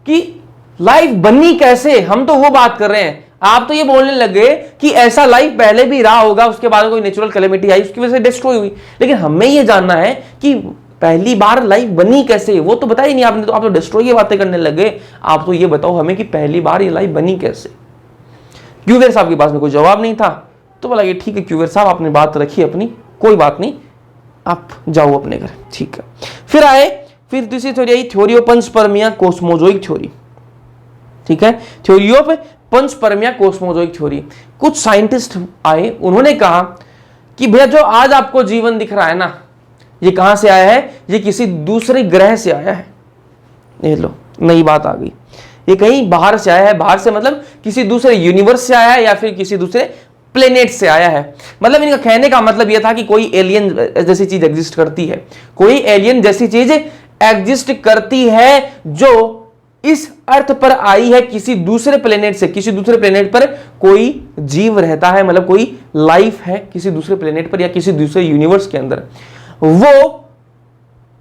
कि लाइफ बनी कैसे। हम तो वो बात कर रहे हैं, आप तो ये बोलने लगे कि ऐसा लाइफ पहले भी रहा होगा, उसके बाद कोई नेचुरल कैलेमिटी आई, उसकी वजह से डिस्ट्रॉय हुई। लेकिन हमें ये जानना है कि पहली बार लाइफ बनी कैसे, वो तो बताया ही नहीं आपने, तो आप तो डिस्ट्रॉय की बातें करने लगे। आप तो ये बताओ हमें कि पहली बार ये लाइफ बनी कैसे। क्यूवियर साहब के पास में कोई जवाब नहीं था, तो बोला ये ठीक है क्यूवियर साहब, आपने बात रखी अपनी, कोई बात नहीं, आप जाओ अपने घर, ठीक है। फिर दूसरी थ्योरी आई, theory of panspermia cosmozoic theory, ठीक है, theory of panspermia cosmozoic theory. कुछ साइंटिस्ट आए, उन्होंने कहा कि भैया जो आज आपको जीवन दिख रहा है ना, ये कहां से आया है, ये किसी दूसरे ग्रह से आया है। ये लो नई बात आ गई, ये कहीं बाहर से आया है। बाहर से मतलब किसी दूसरे यूनिवर्स से आया है या फिर किसी दूसरे प्लेनेट से आया है। मतलब इनका कहने का मतलब यह था कि कोई एलियन जैसी चीज एग्जिस्ट करती है, कोई एलियन जैसी चीज एग्जिस्ट करती है जो इस अर्थ पर आई है किसी दूसरे प्लेनेट से। किसी दूसरे प्लेनेट पर कोई जीव रहता है, मतलब कोई लाइफ है किसी दूसरे प्लेनेट पर या किसी दूसरे यूनिवर्स के अंदर। वो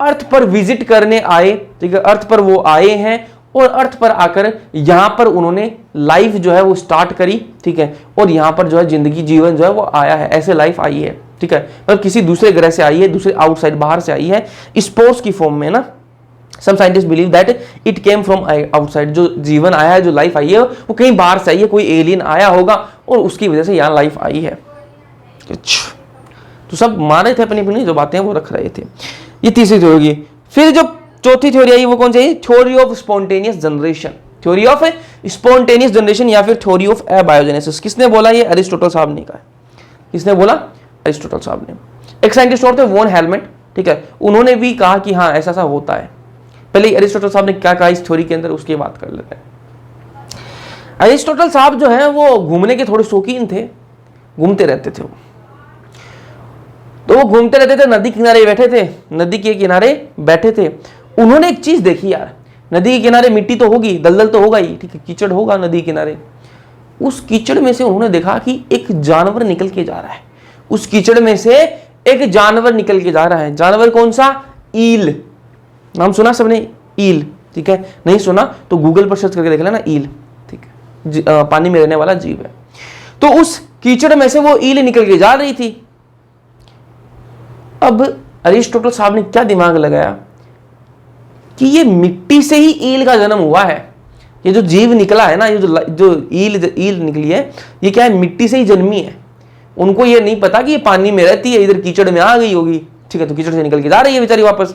अर्थ पर विजिट करने आए, ठीक है, अर्थ पर वो आए हैं और अर्थ पर आकर यहां पर उन्होंने लाइफ जो है वो स्टार्ट करी, ठीक है, और यहां पर जो है जिंदगी जीवन जो है वो आया है, ऐसे लाइफ आई है, ठीक है, मतलब किसी दूसरे ग्रह से आई है, दूसरे आउटसाइड बाहर से आई है, स्पोर्स की फॉर्म में ना। Some scientists believe that it came from outside। जो जीवन आया है, जो लाइफ आई है, वो कहीं बाहर से आई है, कोई एलियन आया होगा और उसकी वजह से यहाँ लाइफ आई है। तो सब मान रहे थे अपनी अपनी जो बातें वो रख रहे थे। ये तीसरी थ्योरी होगी। फिर जो चौथी थ्योरी आई वो कौन सी है? Theory of spontaneous generation. Theory of spontaneous generation या फिर थ्योरी ऑफ एबायोजेनेसिस। किसने बोला? ये अरिस्टोटल साहब ने कहा। किसने बोला? अरिस्टोटल साहब ने। एक साइंटिस्ट और थे वॉन हेलमेट, ठीक है, उन्होंने भी कहा कि हाँ ऐसा होता है। पहले अरिस्टोटल साहब ने क्या कहा इस थ्योरी के अंदर, उसकी बात कर लेते हैं। अरिस्टोटल साहब जो है वो घूमने के थोड़े शौकीन थे, घूमते रहते थे वो। तो वो घूमते रहते थे, नदी किनारे बैठे थे, नदी के किनारे बैठे थे। उन्होंने एक चीज देखी यार, नदी के किनारे मिट्टी तो होगी, दलदल तो होगा ही, ठीक है, कीचड़ होगा नदी किनारे। उस कीचड़ में से उन्होंने देखा कि एक जानवर निकल के जा रहा है। उस कीचड़ में से एक जानवर निकल के जा रहा है। जानवर कौन सा? ईल। नाम सुना सबने? ईल, ठीक है, नहीं सुना तो गूगल पर सर्च करके देख लेना, ईल, ठीक है, पानी में रहने वाला जीव है। तो उस कीचड़ में से वो ईल निकल के जा रही थी। अब अरिस्टोटल साहब ने क्या दिमाग लगाया कि ये मिट्टी से ही ईल का जन्म हुआ है। ये जो जीव निकला है ना, ये जो ईल निकली है, ये क्या है? मिट्टी से ही जन्मी है। उनको ये नहीं पता कि ये पानी में रहती है, इधर कीचड़ में आ गई होगी, ठीक है, तो कीचड़ से निकल के जा रही है बेचारी वापस।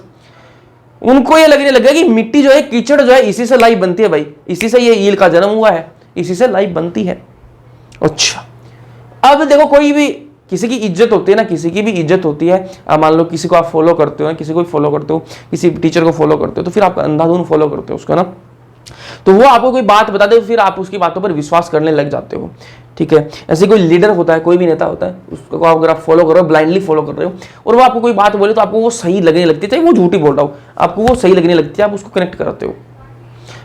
उनको ये लगने लगा कि मिट्टी जो है, कीचड़ जो है, इसी से लाइफ बनती है भाई, इसी से ये ईल का जन्म हुआ है, इसी से लाइफ बनती है। अच्छा, अब देखो कोई भी किसी की इज्जत होती है ना, किसी की भी इज्जत होती है। अब मान लो किसी को आप फॉलो करते हो ना, किसी को भी फॉलो करते हो, किसी टीचर को फॉलो करते हो, तो फिर आप अंधाधुंध फॉलो करते हो उसको ना, तो वो आपको कोई बात बता दे, फिर आप उसकी बातों पर विश्वास करने लग जाते हो, ठीक है। ऐसे कोई लीडर होता है, कोई भी नेता होता है, उसको अगर आप फॉलो कर रहे हो, ब्लाइंडली फॉलो कर रहे हो, और वो आपको कोई बात बोले तो आपको वो सही लगने लगती है, चाहे वो झूठी बोल रहा हो, आपको वो सही लगने लगती है, आप उसको कनेक्ट करते हो।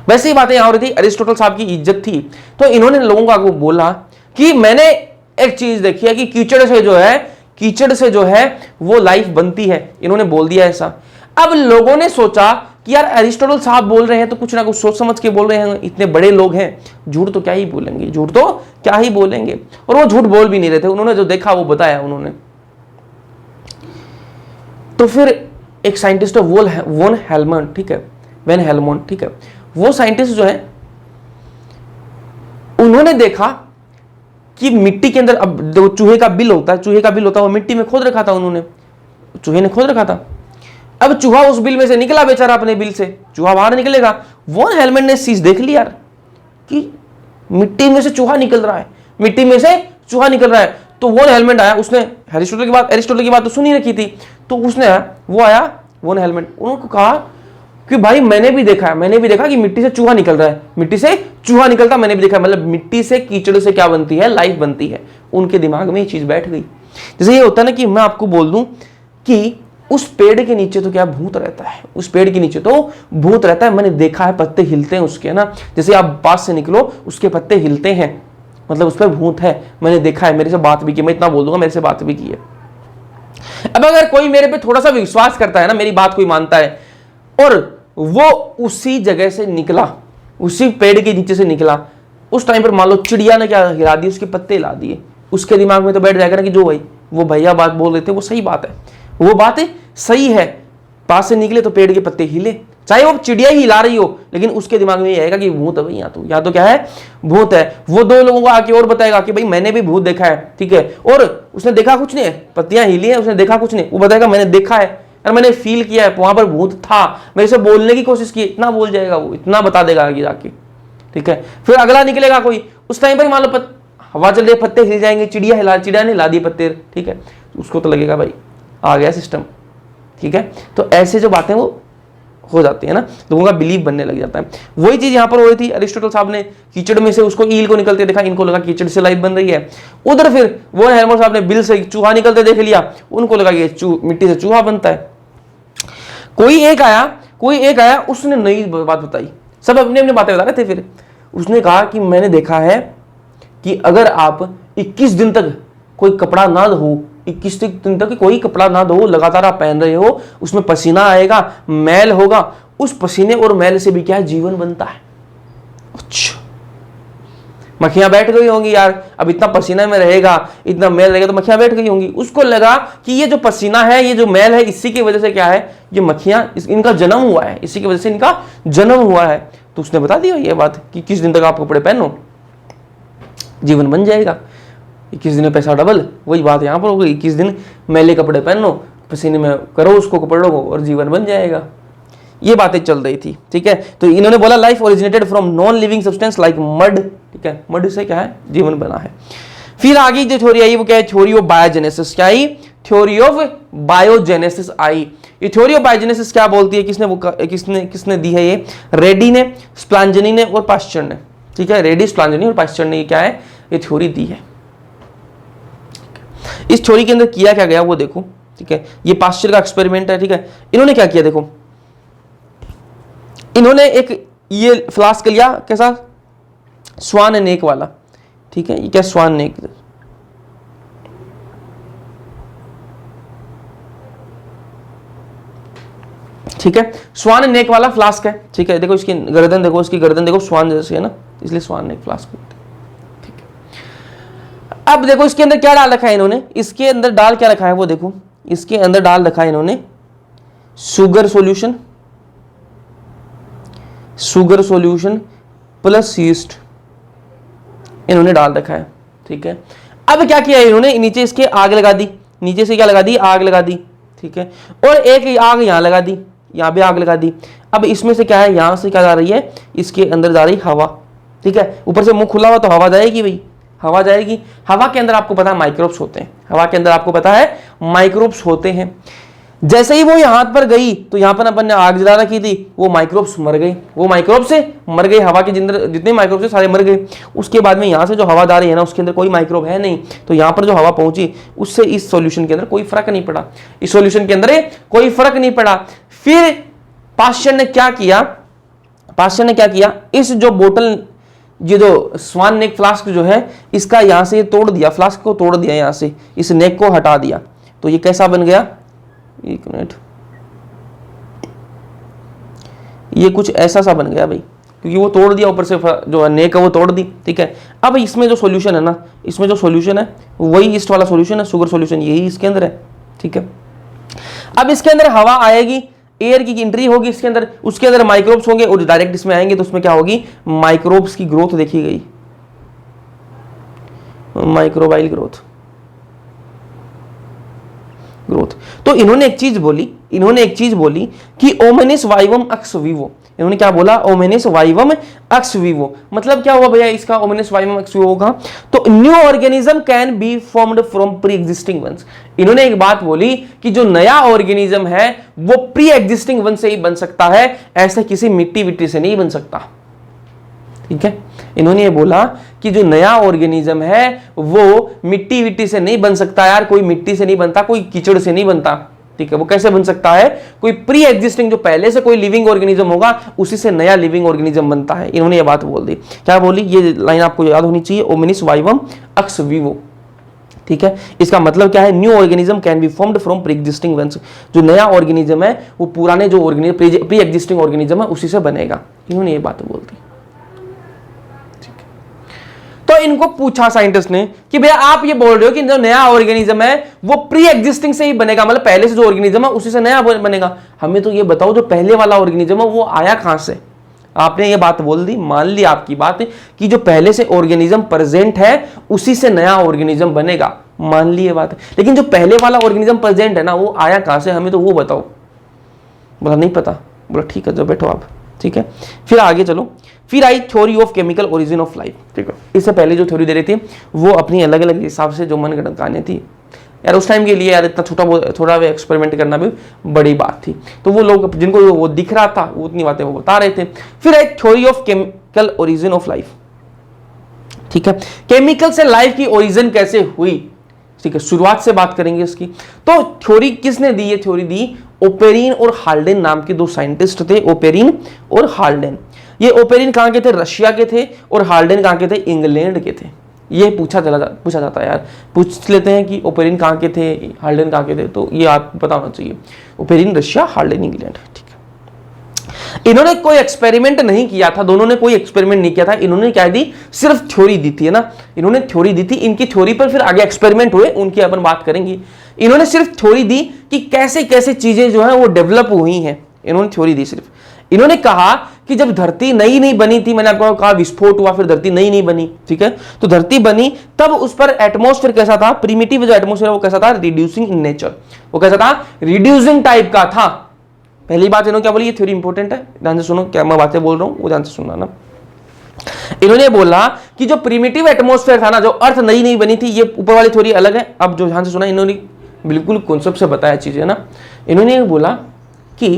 वैसे ही बातें यहाँ हो रही थी, अरिस्टोटल साहब की इज्जत थी, तो इन्होंने लोगों को आगे बोला कि मैंने एक चीज देखी है कि कीचड़ से जो है वो लाइफ बनती है। इन्होंने बोल दिया ऐसा। अब लोगों ने सोचा कि यार अरिस्टोटल साहब बोल रहे हैं तो कुछ ना कुछ सोच समझ के बोल रहे हैं, इतने बड़े लोग हैं, झूठ तो क्या ही बोलेंगे, और वो झूठ बोल भी नहीं रहे थे, उन्होंने जो देखा वो बताया उन्होंने। तो फिर एक साइंटिस्ट है वॉन हेलमन, ठीक है, वेन हेलमोन, ठीक है, वो साइंटिस्ट जो है उन्होंने देखा कि मिट्टी के अंदर, अब जो चूहे का बिल होता है वो मिट्टी में खोद रखा था, चूहे ने खोद रखा था। अब चूहा उस बिल में से निकला बेचारा, अपने बिल से चूहा बाहर निकलेगा। वॉन हेलमन ने चीज देख ली यार कि मिट्टी में से चूहा निकल रहा है, तो वॉन हेलमन आया, उसने एरिस्टोटल की बात तो सुनी रखी थी, तो वो आया वॉन हेलमन, उनको कहा कि भाई मैंने भी देखा कि मिट्टी से चूहा निकल रहा है, मिट्टी से चूहा निकलता मैंने भी देखा, मतलब मिट्टी से, कीचड़ से क्या बनती है, लाइफ बनती है। उनके दिमाग में ये चीज बैठ गई। जैसे ये होता है ना कि मैं आपको बोल दूं कि उस पेड़ के नीचे तो क्या भूत रहता है, मैंने देखा है, पत्ते हिलते हैं उसके, ना, जैसे आप पास से निकलो उसके पत्ते हिलते हैं, मतलब उस पर भूत है, मैंने देखा है, मेरे से बात भी की, मैं इतना बोल दूंगा मेरे से बात भी की है। अब अगर कोई मेरे पे थोड़ा सा विश्वास करता है ना, मेरी बात कोई मानता है, और वो उसी जगह से निकला, उसी पेड़ के नीचे से निकला, उस टाइम पर मान लो चिड़िया ने क्या हिला दिया, उसके पत्ते हिला दिए, उसके दिमाग में तो बैठ जाएगा ना कि जो भाई वो भैया बात बोल रहे थे वो सही बात है, वो बात सही है, पास से निकले तो पेड़ के पत्ते हिले, चाहे वो चिड़िया ही हिला रही हो, लेकिन उसके दिमाग में ये आएगा कि भूत है भाई, या तो क्या है, भूत है। वो दो लोगों को आके और बताएगा कि भाई मैंने भी भूत देखा है, ठीक है, और उसने देखा कुछ नहीं है, पत्तियां हिली है, उसने देखा कुछ नहीं, वो बताएगा मैंने देखा है और मैंने फील किया है, वहां पर भूत था, मेरे से बोलने की कोशिश की, इतना बोल जाएगा वो, इतना बता देगा आगे जाके, ठीक है। फिर अगला निकलेगा कोई, उस टाइम पर मान लो हवा चल रही है, पत्ते हिल जाएंगे, चिड़िया ने हिला दिए पत्ते, ठीक है, उसको तो लगेगा भाई आ गया सिस्टम, ठीक है। तो ऐसे जो बातें वो हो जाती है ना, लोगों का बिलीव बनने लग जाता है। वही चीज यहां पर हो रही थी, अरिस्टोटल साहब ने कीचड़ में से उसको ईल को निकलते देखा, इनको लगा कीचड़ से लाइफ बन रही है। उधर फिर वो हेलमन साहब ने बिल से चूहा निकलते देख लिया, उनको लगा ये मिट्टी से चूहा बनता है। कोई एक आया, उसने नई बात बताई, सब अपनी अपनी बातें बता रहे थे। फिर उसने कहा कि मैंने देखा है कि अगर आप 21 दिन तक कोई कपड़ा ना धो, 21 दिन तक कोई कपड़ा ना धो, लगातार आप पहन रहे हो, उसमें पसीना आएगा, मैल होगा, उस पसीने और मैल से भी क्या है, जीवन बनता है। अच्छा, मक्खियां बैठ गई होंगी यार, अब इतना पसीना में रहेगा, इतना मैल रहेगा, तो मक्खियां बैठ गई होंगी। उसको लगा कि ये जो पसीना है, ये जो मैल है, इसी की वजह से क्या है, ये मक्खियां, इनका जन्म हुआ है, इसी की वजह से इनका जन्म हुआ है। तो उसने बता दिया ये बात कि 21 दिन तक आप कपड़े पहनो, जीवन बन जाएगा। 21 दिन में पैसा डबल, वही बात यहाँ पर हो गई, 21 दिन मैले कपड़े पहनो, पसीने में करो उसको कपड़ों को, और जीवन बन जाएगा। ये बातें चल रही थी, ठीक है। तो इन्होंने बोला life originated from non living substance like mud, ठीक है, मड से क्या है, जीवन बना है। फिर आगे जो थ्योरी आई वो क्या है, थ्योरी ऑफ बायोजेनेसिस। क्या आई, थ्योरी ऑफ बायोजेनेसिस आई। ये थ्योरी ऑफ बायोजेनेसिस क्या बोलती है, किसने दी है, ये रेडी ने, स्प्लांजनी ने और पास्चर ने, ठीक है, रेडी, स्प्लांजनी और पास्चर ने क्या है, ये थ्योरी दी है। इस थ्योरी के अंदर किया क्या गया वो देखो, ठीक है, ये पास्चर का एक्सपेरिमेंट है, ठीक है। इन्होंने क्या किया देखो, इन्होंने एक ये फ्लास्क लिया, कैसा, स्वान नेक वाला, ठीक है, ये क्या स्वान नेक, ठीक है, स्वान नेक वाला फ्लास्क है, ठीक है। देखो इसकी गर्दन देखो, स्वान जैसी है ना, इसलिए स्वान नेक फ्लास्क, ठीक है। अब देखो इसके अंदर क्या डाल रखा है इन्होंने, इसके अंदर डाल क्या रखा है वो देखो, इसके अंदर डाल रखा है इन्होंने शुगर सॉल्यूशन प्लस यीस्ट इन्होंने डाल रखा है, ठीक है। अब क्या किया इन्होंने, नीचे इसके आग लगा दी, नीचे से क्या लगा दी, आग लगा दी, ठीक है, और एक आग यहां लगा दी, यहां भी आग लगा दी। अब इसमें से क्या है, यहां से क्या जा रही है, इसके अंदर जा रही हवा, ठीक है, ऊपर से मुंह खुला हुआ तो हवा जाएगी भाई, हवा जाएगी। हवा के अंदर आपको पता है माइक्रोब्स होते हैं, हवा के अंदर आपको पता है माइक्रोब्स होते हैं। जैसे ही वो यहाँ पर गई तो यहाँ पर अपन ने आग जला रखी थी, वो माइक्रोब्स मर गई, वो माइक्रोब्स से मर गए, हवा के जितने माइक्रोब्स थे सारे मर गए। उसके बाद में यहाँ से जो हवा जा रही है ना उसके अंदर कोई माइक्रोब है नहीं, तो यहाँ पर जो हवा पहुंची उससे इस सॉल्यूशन के अंदर कोई फर्क नहीं पड़ा, इस सॉल्यूशन के अंदर कोई फर्क नहीं पड़ा। फिर पाश्चर ने क्या किया, पाश्चर ने क्या किया, इस जो बोतल, ये जो स्वान नेक फ्लास्क जो है इसका यहाँ से तोड़ दिया, फ्लास्क को तोड़ दिया, यहाँ से इस नेक को हटा दिया, तो ये कैसा बन गया, एक मिनट, ये कुछ ऐसा सा बन गया भाई, क्योंकि वो तोड़ दिया ऊपर से जो नेक है वो तोड़ दी, ठीक है। अब इसमें जो सॉल्यूशन है ना, इसमें जो सॉल्यूशन है वही ईस्ट वाला सॉल्यूशन है, शुगर सॉल्यूशन यही इसके अंदर है, ठीक है। अब इसके अंदर हवा आएगी, एयर की एंट्री होगी इसके अंदर, उसके अंदर माइक्रोब्स होंगे और डायरेक्ट इसमें आएंगे, तो उसमें क्या होगी, माइक्रोब्स की ग्रोथ देखी गई, माइक्रोबाइल ग्रोथ। तो इन्होंने एक चीज बोली कि ओमेनिस वाइवम अक्स विवो, इन्होंने क्या बोला, ओमेनिस वाइवम अक्स विवो, मतलब क्या हुआ भैया इसका ओमेनिस वाइवम अक्स विवो का, तो new organism can be formed from pre existing ones. इन्होंने एक बात बोली कि जो नया ऑर्गेनिज्म है वो प्री एग्जिस्टिंग वन से ही बन सकता है, ऐसे किसी मिट्टी विट्टी से नहीं बन सकता, ठीक है। इन्होंने ये बोला कि जो नया ऑर्गेनिज्म है वो मिट्टी विट्टी से नहीं बन सकता यार, कोई मिट्टी से नहीं बनता, कोई कीचड़ से नहीं बनता, ठीक है। वो कैसे बन सकता है, कोई प्री एग्जिस्टिंग, जो पहले से कोई लिविंग ऑर्गेनिज्म होगा उसी से नया लिविंग ऑर्गेनिज्म बनता है। इन्होंने ये बात बोल दी, क्या बोली, ये लाइन आपको याद होनी चाहिए, ओमिनिस वाइवम अक्स विवो, ठीक है। इसका मतलब क्या है, new organism can be formed from pre existing ones, जो नया ऑर्गेनिज्म है वो पुराने जो ऑर्गेनिज्म प्री एग्जिस्टिंग ऑर्गेनिज्म है उसी से बनेगा। इन्होंने ये बात बोल दी। तो इनको पूछा साइंटिस्ट ने कि भैया आप ये बोल रहे हो कि जो नया ऑर्गेनिज्म है वो प्री एग्जिस्टिंग से ही बनेगा, मतलब पहले से जो ऑर्गेनिज्म है उसी से नया बनेगा, हमें तो ये बताओ जो पहले वाला ऑर्गेनिज्म है वो आया कहां से। आपने ये बात बोल दी, मान ली आपकी बात है कि जो पहले से ऑर्गेनिज्म प्रेजेंट है उसी से नया ऑर्गेनिज्म बनेगा, मान ली ये बात है, लेकिन जो पहले वाला ऑर्गेनिज्म प्रेजेंट है ना वो आया कहां से, हमें तो वो बताओ। बोला नहीं पता, बोला ठीक है जो बैठो आप, ठीक है। फिर आगे चलो, फिर आई theory of chemical origin of life, ठीक है। इससे पहले जो थ्योरी दे रही थी वो अपनी अलग अलग हिसाब से जो मनगढ़ंत कहानी थी यार, उस टाइम के लिए यार इतना थोड़ा एक्सपेरिमेंट करना भी बड़ी बात थी, तो वो लोग जिनको वो दिख रहा था वो उतनी बातें वो बता रहे थे। फिर आई theory of chemical origin of life, ठीक है। केमिकल से लाइफ की ओरिजिन कैसे हुई, ठीक है, शुरुआत से बात करेंगे इसकी। तो थ्योरी किसने दी, ये थ्योरी दी ओपेरिन और हाल्डेन नाम के दो साइंटिस्ट थे, ओपेरिन और हाल्डेन। ये ओपेरिन कहां के थे, रशिया के थे, और हाल्डेन कहां के थे, इंग्लैंड के थे। ये पूछा जाता है यार, पूछ लेते हैं कि ओपेरिन कहां के थे, हाल्डेन कहां के थे, तो ये आपको पता होना चाहिए, ओपेरिन रशिया, हाल्डेन इंग्लैंड, ठीक है। इन्होंने कोई एक्सपेरिमेंट नहीं किया था, दोनों ने कोई एक्सपेरिमेंट नहीं किया था, इन्होंने क्या दी, सिर्फ थ्योरी दी थी, है ना, इन्होंने थ्योरी दी थी। इनकी थ्योरी पर फिर आगे एक्सपेरिमेंट हुए, उनकी अपन बात करेंगे। इन्होंने सिर्फ थ्योरी दी कि कैसे कैसे चीजें जो है वो डेवलप हुई हैं, इन्होंने थ्योरी दी सिर्फ। इन्होंने कहा कि जब धरती नई नहीं बनी थी, मैंने आपको कहा विस्फोट हुआ फिर धरती नई नहीं बनी, ठीक है, तो धरती बनी तब उस पर एटमॉस्फेयर कैसा था, प्रिमिटिव जो एटमॉस्फेयर वो कैसा था, रिड्यूसिंग इन नेचर, वो कैसा था, रिड्यूसिंग टाइप का था। पहली बात इन्होंने क्या बोली, ये थ्योरी इंपॉर्टेंट है, ध्यान से सुनो, क्या मैं बातें बोल रहा हूं वो ध्यान से सुनना ना। इन्होंने बोला कि जो प्रिमिटिव एटमॉस्फेयर था ना, जो अर्थ नई नहीं बनी थी, ये ऊपर वाली थ्योरी अलग है, अब जो ध्यान से सुना इन्होंने बिल्कुल कॉन्सेप्ट से बताया चीजें ना। इन्होंने बोला कि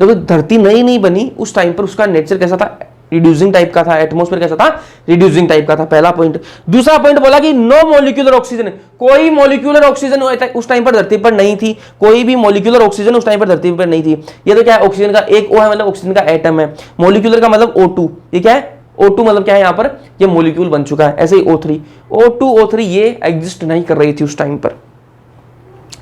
जब धरती नई नहीं बनी उस टाइम पर उसका नेचर कैसा था, रिड्यूसिंग टाइप का था, एटमॉस्फेयर कैसा था, रिड्यूसिंग टाइप का था, पहला पॉइंट। दूसरा पॉइंट बोला कि नो मॉलिक्यूलर ऑक्सीजन, कोई मॉलिक्यूलर ऑक्सीजन उस टाइम पर धरती पर नहीं थी, कोई भी मॉलिक्यूलर ऑक्सीजन उस टाइम पर धरती पर नहीं थी। ये तो क्या है, ऑक्सीजन का एक ओ है, मतलब ऑक्सीजन का एटम है, मॉलिक्यूलर का मतलब O2, ये क्या है, O2 मतलब क्या है, यहां पर ये मॉलिक्यूल बन चुका है, ऐसे ही O3, O2 O3 ये एग्जिस्ट नहीं कर रही थी उस टाइम पर,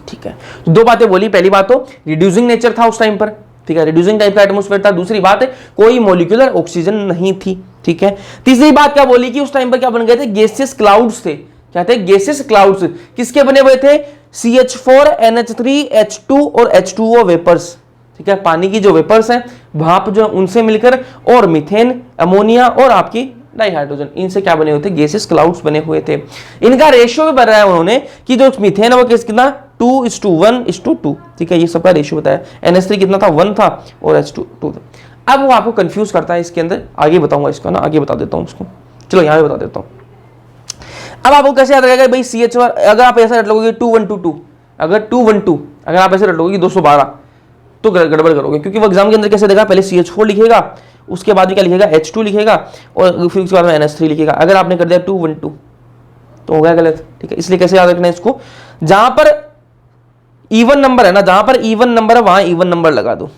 ठीक है। तो दो बातें बोली, पहली बात तो रिड्यूसिंग नेचर था उस टाइम पर, ठीक है, रिड्यूसिंग टाइप का एटमॉस्फेयर था। दूसरी बात है कोई मॉलिक्यूलर ऑक्सीजन नहीं थी, ठीक है। तीसरी बात क्या बोली कि उस टाइम पर क्या बन गए थे, गैसियस क्लाउड्स थे, क्या थे, गैसियस क्लाउड्स, किसके बने हुए थे, CH4 NH3 H2 और H2O वेपर्स, ठीक है, पानी की जो वेपर्स हैं भाप जो उनसे मिलकर, और मीथेन, अमोनिया और आपकी डाइहाइड्रोजन, इनसे क्या बने हुए थे, गैसेस क्लाउड्स बने हुए थे। इनका रेशियो भी बताया उन्होंने कि जो मीथेन है वो कितना 2:1:2, ठीक है, ये सबका रेशियो बताया। NH3 कितना था, 1 था, और H2 2 था। अब वो आपको कंफ्यूज करता है इसके अंदर, आगे बताऊंगा इसका ना, आगे बता देता हूं उसको, चलो यहां पे बता देता हूं। अब आपको कैसे याद रहेगा भाई CH4, अगर आप ऐसा रट लोगे 2122, अगर 212 अगर आप ऐसे रट लोगे 212 तो गड़बड़ करोगे, क्योंकि वो एग्जाम के अंदर कैसे देगा, पहले CH4 लिखेगा, उसके बाद क्या लिखेगा, H2 लिखेगा, और फिर उसके बाद में NH3 लिखेगा। अगर आपने कर दिया 212 तो हो गया गलत, ठीक है। इसलिए कैसे याद रखना है इसको, जहां पर इवन नंबर है ना, जहां पर इवन नंबर है वहां इवन नंबर लगा दो,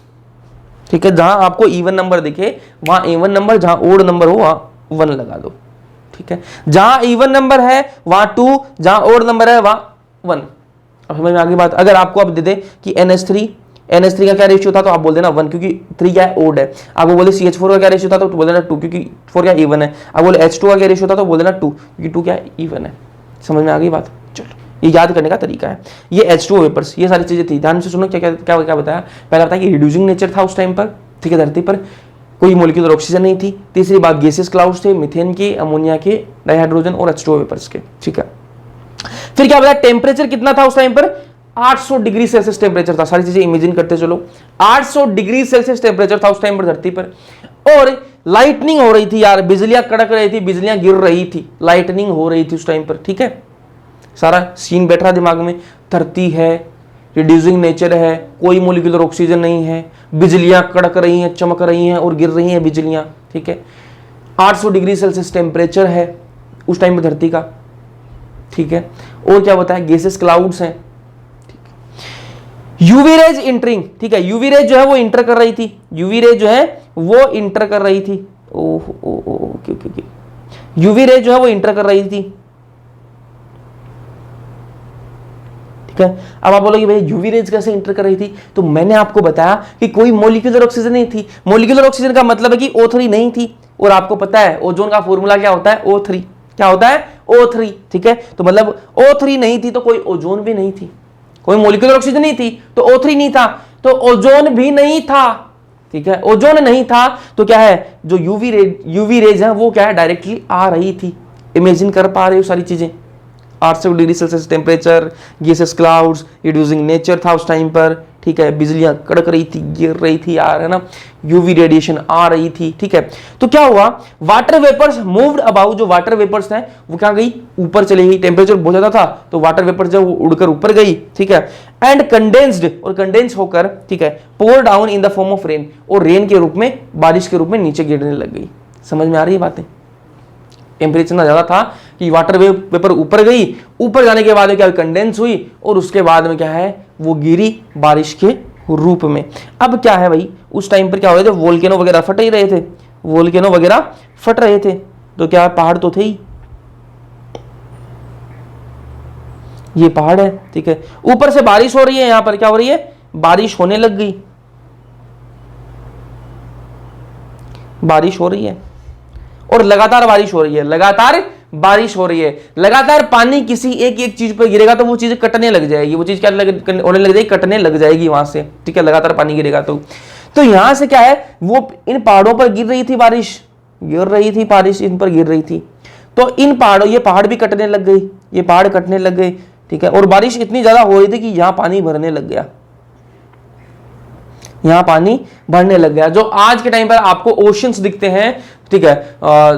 ठीक है। जहां आपको इवन नंबर दिखे वहां इवन नंबर, जहां ओड नंबर हो वहां 1 लगा दो, ठीक है। जहां इवन नंबर है वहां 2, जहां ओड नंबर है वहां 1। अब समझ में आगे बात। अगर आपको अब दे दे कि NH3 का क्या रेशियो था, तो आप बोल देना 1, क्योंकि 3 क्या है, ओड है। आपको बोले CH4 का क्या रेशियो था, तो बोल देना 2, क्योंकि 4 क्या इवन है। आप बोले H2 का क्या रेशियो था, तो बोल देना 2, क्योंकि 2 क्या इवन है। समझ में आ गई बात। चलो, ये याद करने का तरीका है। ये H2O वेपर्स, ये सारी चीजें थी, ध्यान से सुनो। क्या क्या क्या क्या बताया, पहला बताया कि रिड्यूसिंग नेचर था उस टाइम पर, ठीक है, धरती पर कोई मोलिक्यूलर ऑक्सीजन नहीं थी। तीसरी बात, गैसेस क्लाउड्स थे, मीथेन के, अमोनिया के, डाइहाइड्रोजन और H2O वेपर्स के, ठीक है। फिर क्या बताया, टेम्परेचर कितना था उस टाइम पर, 800 डिग्री सेल्सियस टेम्परेचर था। सारी चीजें इमेजिन करते चलो, 800 डिग्री सेल्सियस टेम्परेचर था उस टाइम पर धरती पर। और लाइटनिंग हो रही थी यार, बिजलियां कड़क रही थी, बिजलियां गिर रही थी, लाइटनिंग हो रही थी उस टाइम पर, ठीक है। सारा सीन बैठ रहा दिमाग में, धरती है, रिड्यूसिंग नेचर है, कोई मोलिकुलर ऑक्सीजन नहीं है, बिजलियां कड़क रही हैं, चमक रही हैं और गिर रही हैं बिजलियां, ठीक है। 800 डिग्री सेल्सियस टेम्परेचर है उस टाइम पर धरती का, ठीक है। और क्या बताया, गैसेस क्लाउड्स हैं, यूवी रेज इंटरिंग, ठीक है। यूवी रेज जो है वो इंटर कर रही थी, यूवी रेज जो है वो इंटर कर रही थी, ओके, यूवी रेज जो है वो इंटर कर रही थी, ठीक है। अब आप बोलोगे भाई यूवी रेज कैसे इंटर कर रही थी, तो मैंने आपको बताया कि कोई मोलिकुलर ऑक्सीजन नहीं थी। मोलिकुलर ऑक्सीजन का मतलब है कि O3 नहीं थी, और आपको पता है ओजोन का फॉर्मूला क्या होता है, O3, क्या होता है, O3, ठीक है। तो मतलब O3 नहीं थी तो कोई ओजोन भी नहीं थी, कोई मोलिकुलर ऑक्सीजन नहीं थी तो O3 नहीं था, तो ओजोन भी नहीं था, ठीक है। ओजोन नहीं था तो क्या है, जो यूवी रेज है वो क्या है, डायरेक्टली आ रही थी। इमेजिन कर पा रहे हो सारी चीजें, 800 degree Celsius temperature, gases clouds, reducing nature था उस टाइम पर, ठीक है। बिजलियां कड़क रही थी, गिर रही थी यार, है ना, यूवी रेडिएशन आ रही थी, ठीक है। तो क्या हुआ, वाटर वेपर्स मूव्ड अबाउट, जो वाटर वेपर्स थे वो क्या गई, ऊपर चली गई। टेम्परेचर बहुत ज्यादा था तो वाटर वेपर जब उड़कर ऊपर गई, ठीक है। एंड कंडेंस्ड, और कंडेंस होकर, ठीक है, pour down in the form of rain, और रेन के रूप में, बारिश के रूप में नीचे गिरने लग गई। समझ में आ रही है बातें। टेम्परेचर इतना ज्यादा था कि वाटर वेपर ऊपर गई, ऊपर जाने के बाद क्या कंडेंस हुई, और उसके बाद में क्या है, वो गिरी बारिश के रूप में। अब क्या है भाई, उस टाइम पर क्या हो रहे थे, वोल्केनो वगैरह फट ही रहे थे, वोल्केनो वगैरह फट रहे थे, तो क्या पहाड़ तो थे ही, ये पहाड़ है, ठीक है। ऊपर से बारिश हो रही है, यहां पर क्या हो रही है, बारिश होने लग गई, बारिश हो रही है, और लगातार बारिश हो रही है, लगातार बारिश हो रही है, लगातार पानी किसी एक चीज पर गिरेगा तो वो चीज कटने लग जाएगी, वो चीज क्या होने लग जाएगी, कटने लग जाएगी वहां से, ठीक है। लगातार पानी गिरेगा तो यहां से क्या है, वो इन पहाड़ों पर गिर रही थी बारिश, गिर रही थी बारिश, इन पर गिर रही थी, तो इन पहाड़ों, ये पहाड़ भी कटने लग गई, ये पहाड़ कटने लग गए, ठीक है। और बारिश इतनी ज्यादा हो रही थी कि यहां पानी भरने लग गया, यहां पानी भरने लग गया। जो आज के टाइम पर आपको ओशंस दिखते हैं, ठीक है,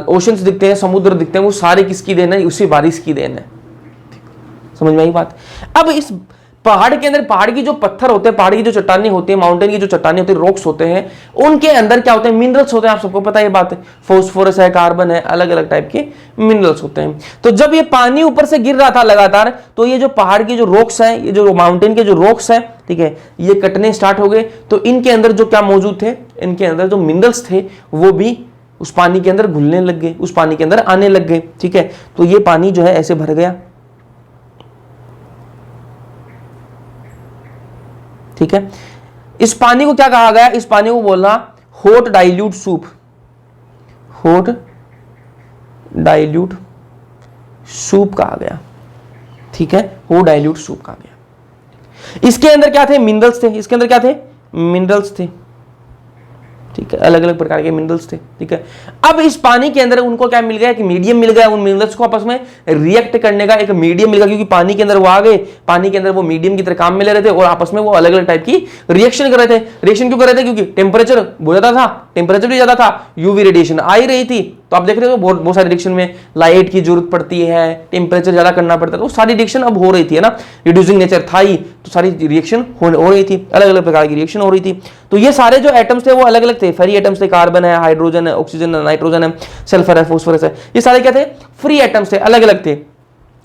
ओशंस दिखते हैं, समुद्र दिखते हैं, वो सारे किसकी देन है, उसी बारिश की देन है। समझ में आई बात। अब इस पहाड़ के अंदर, पहाड़ की जो पत्थर होते हैं, पहाड़ की जो चट्टानें होती है, माउंटेन की जो चट्टानें होती है, रॉक्स होते हैं, उनके अंदर क्या होते हैं, मिनरल्स होते हैं। आप सबको पता है ये बात है, फॉस्फोरस है, कार्बन है, अलग अलग टाइप के मिनरल्स होते हैं। तो जब ये पानी ऊपर से गिर रहा था लगातार, तो ये जो पहाड़ की जो रॉक्स हैं, ये जो माउंटेन के जो रॉक्स हैं, ठीक है, ये कटने स्टार्ट हो गए। तो इनके अंदर जो क्या मौजूद थे, इनके अंदर जो मिनरल्स थे वो भी उस पानी के अंदर घुलने लग गए, उस पानी के अंदर आने लग गए, ठीक है। तो ये पानी जो है ऐसे भर गया, ठीक है। इस पानी को क्या कहा गया, इस पानी को बोलना hot dilute soup, hot dilute soup कहा गया, ठीक है, हॉट डाइल्यूट सूप कहा गया। इसके अंदर क्या थे, मिनरल्स थे, इसके अंदर क्या थे, मिनरल्स थे, ठीक है, अलग अलग प्रकार के मिनरल्स थे, ठीक है। अब इस पानी के अंदर उनको क्या मिल गया, एक मीडियम मिल गया, उन मिनरल्स को आपस में रिएक्ट करने का एक मीडियम मिल गया, क्योंकि पानी के अंदर वो आ गए, पानी के अंदर वो मीडियम की तरह काम में ले रहे थे, और आपस में वो अलग अलग टाइप की रिएक्शन कर रहे थे। रिएक्शन क्यों कर रहे थे, क्योंकि टेम्परेचर बहुत ज्यादा था, टेम्परेचर भी ज्यादा था, यूवी रेडिएशन आ ही रही थी, तो आप देख रहे हो बहुत बहुत सारी रिएक्शन में लाइट की जरूरत पड़ती है, टेम्परेचर ज्यादा करना पड़ता है, तो सारी रिएक्शन अब हो रही थी है ना, रिड्यूसिंग नेचर था ही, तो सारी रिएक्शन हो रही थी, अलग अलग प्रकार की रिएक्शन हो रही थी। तो ये सारे जो एटम्स थे वो अलग अलग थे, फ्री एटम्स थे, कार्बन है, हाइड्रोजन है, ऑक्सीजन है, नाइट्रोजन है, सल्फर है, फॉस्फोरस है, ये सारे क्या थे, फ्री एटम्स थे, अलग अलग थे।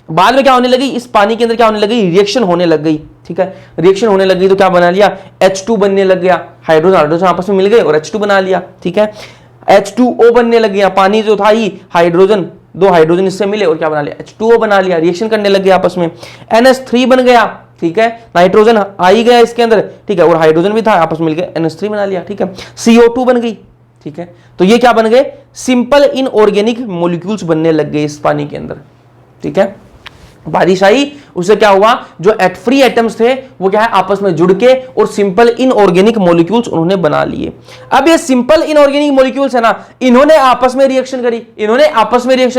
बाद में क्या होने लगी, इस पानी के अंदर क्या होने लगी, रिएक्शन होने लग गई, ठीक है, रिएक्शन होने लगी तो क्या बना लिया, H2 बनने लग गया, हाइड्रोजन हाइड्रोजन आपस में मिल गए और H2 बना लिया, ठीक है, H2O बनने लग गया, पानी जो था ही हाइड्रोजन, दो हाइड्रोजन इससे मिले और क्या बना लिया, H2O बना लिया, रिएक्शन करने लग गया आपस में, NH3 बन गया, ठीक है, नाइट्रोजन आ ही गया इसके अंदर, ठीक है, और हाइड्रोजन भी था, आपस में मिलकर NH3 बना लिया, ठीक है, CO2 बन गई, ठीक है। तो ये क्या बन गए, सिंपल इनऑर्गेनिक मॉलिक्यूल्स बनने लग गए इस पानी के अंदर, ठीक है। बारिश आई, उससे क्या हुआ, जो फ्री एटम्स थे वो क्या है आपस में जुड़ के और सिंपल इनऑर्गेनिक मॉलिक्यूल्स उन्होंने बना लिए। अब ये सिंपल इनऑर्गेनिक मॉलिक्यूल्स है ना, इन्होंने आपस में रिएक्शन